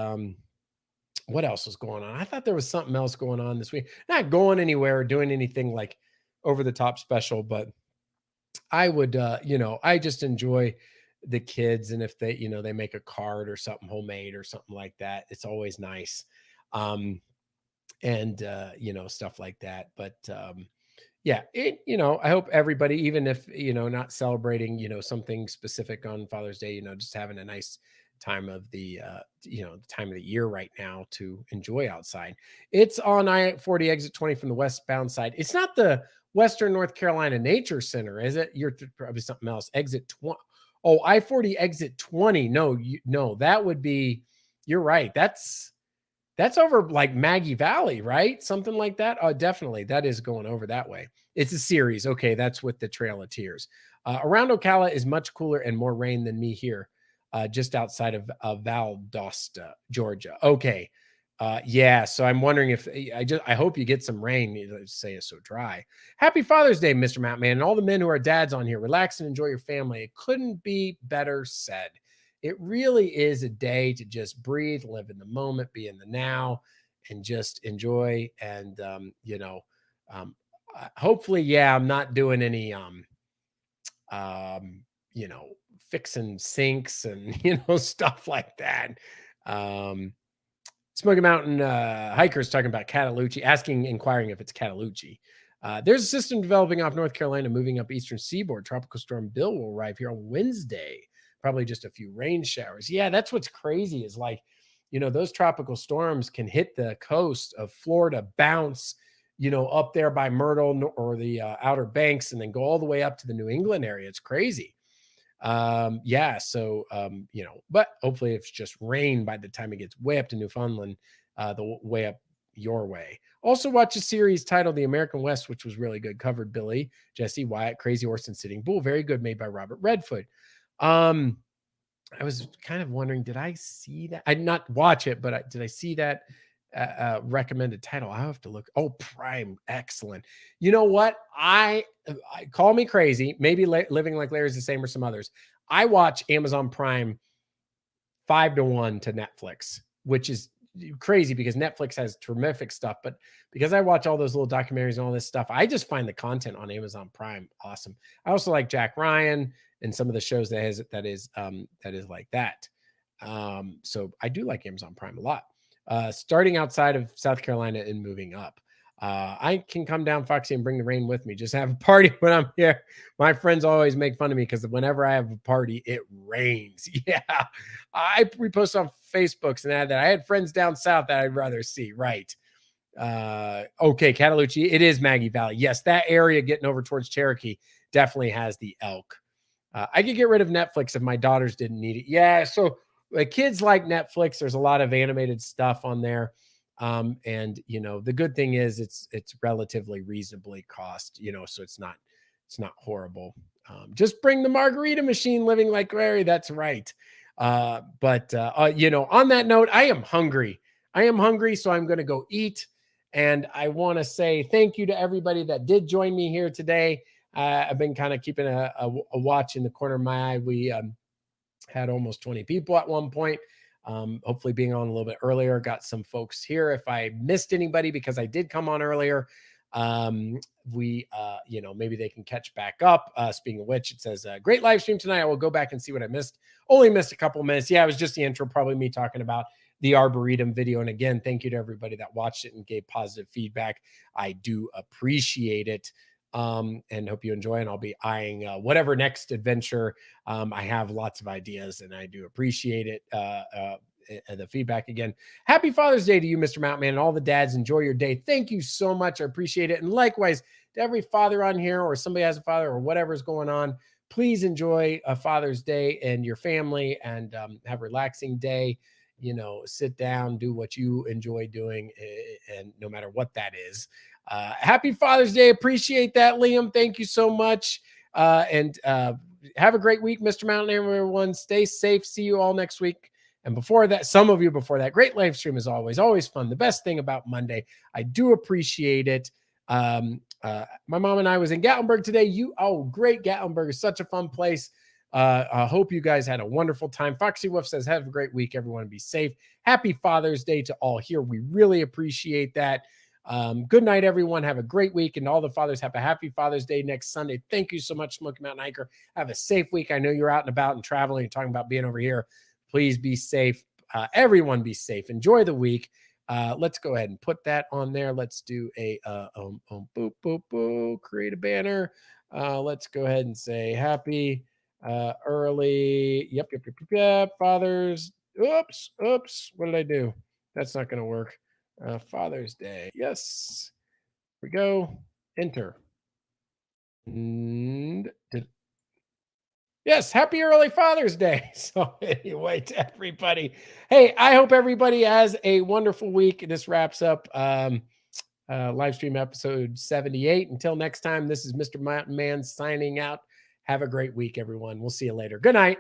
what else was going on? I thought there was something else going on this week. Not going anywhere or doing anything like over the top special, but I would, I just enjoy the kids. And if they, they make a card or something homemade or something like that, it's always nice. And stuff like that. But yeah, I hope everybody, even if, not celebrating, something specific on Father's Day, just having a nice time of the time of the year right now to enjoy outside. It's on I-40 exit 20 from the westbound side. It's not the Western North Carolina Nature Center, is it? You're probably something else. Exit 20. Oh, I-40 exit 20. No, that would be, you're right. That's over like Maggie Valley, right? Something like that. Oh, definitely. That is going over that way. It's a series. Okay. That's with the Trail of Tears. Around Ocala is much cooler and more rain than me here, just outside of Valdosta, Georgia. Okay. Yeah. So I'm wondering if I hope you get some rain. You say it's so dry. Happy Father's Day, Mr. Matt Man, and all the men who are dads on here. Relax and enjoy your family. It couldn't be better said. It really is a day to just breathe, live in the moment, be in the now, and just enjoy. And, hopefully, yeah, I'm not doing any, fixing sinks and, stuff like that. Smoky Mountain hikers talking about Cataloochee, inquiring if it's Cataloochee. There's a system developing off North Carolina, moving up eastern seaboard. Tropical storm Bill will arrive here on Wednesday. Probably just a few rain showers. Yeah, that's what's crazy is like, those tropical storms can hit the coast of Florida, bounce, up there by Myrtle or the Outer Banks, and then go all the way up to the New England area. It's crazy. Yeah. So, but hopefully it's just rain by the time it gets way up to Newfoundland, the way up, your way. Also watch a series titled The American West, which was really good. Covered Billy, Jesse, Wyatt, Crazy Horse, and Sitting Bull. Very good, made by Robert Redford. I was kind of wondering, did I see that? I did not watch it, but did I see that recommended title? I have to look. Oh, Prime. Excellent. You know what? I call me crazy. Maybe Living Like Larry's the same or some others. I watch Amazon Prime 5-1 to Netflix, which is crazy because Netflix has terrific stuff. But because I watch all those little documentaries and all this stuff, I just find the content on Amazon Prime awesome. I also like Jack Ryan and some of the shows that is like that. So I do like Amazon Prime a lot. Starting outside of South Carolina and moving up. I can come down, Foxy, and bring the rain with me. Just have a party when I'm here. My friends always make fun of me because whenever I have a party, it rains. Yeah. I repost on Facebooks and add that I had friends down south that I'd rather see. Right. Okay, Catalucci. It is Maggie Valley. Yes, that area getting over towards Cherokee definitely has the elk. I could get rid of Netflix if my daughters didn't need it. Yeah. So like kids like Netflix. There's a lot of animated stuff on there. And the good thing is it's relatively reasonably cost, so it's not horrible. Just bring the margarita machine, Living Like Larry. That's right. But on that note, I am hungry. So I'm going to go eat. And I want to say thank you to everybody that did join me here today. I've been kind of keeping a watch in the corner of my eye. We had almost 20 people at one point. Hopefully being on a little bit earlier, got some folks here. If I missed anybody, because I did come on earlier, maybe they can catch back up. Speaking of which, it says, great live stream tonight. I will go back and see what I missed. Only missed a couple minutes. Yeah, it was just the intro, probably me talking about the Arboretum video. And again, thank you to everybody that watched it and gave positive feedback. I do appreciate it. And hope you enjoy, and I'll be eyeing whatever next adventure. I have lots of ideas and I do appreciate it. The feedback again. Happy Father's Day to you, Mr. Mountain Man, and all the dads. Enjoy your day. Thank you so much. I appreciate it. And likewise to every father on here, or somebody has a father, or whatever's going on, please enjoy a Father's Day and your family, and have a relaxing day. Sit down, do what you enjoy doing, and no matter what that is. Happy Father's Day. Appreciate that, Liam. Thank you so much. And have a great week, Mr. Mountain Air, everyone. Stay safe. See you all next week. And before that, some of you before that, great live stream as always fun. The best thing about Monday, I do appreciate it. My mom and I was in Gatlinburg today. Great. Gatlinburg is such a fun place. I hope you guys had a wonderful time. Foxy Wolf says, have a great week, everyone. Be safe. Happy Father's Day to all here. We really appreciate that. Good night, everyone. Have a great week. And all the fathers, have a happy Father's Day next Sunday. Thank you so much, Smoky Mountain Hiker. Have a safe week. I know you're out and about and traveling and talking about being over here. Please be safe. Everyone be safe. Enjoy the week. Let's go ahead and put that on there. Let's do a boop, boop, boop, create a banner. Let's go ahead and say happy early. Yep. Fathers. Oops. What did I do? That's not going to work. Father's Day. Yes. Here we go. Enter. And yes, happy early Father's Day. So anyway, to everybody, hey, I hope everybody has a wonderful week. This wraps up live stream episode 78. Until next time, this is Mr. Mountain Man signing out. Have a great week, everyone. We'll see you later. Good night.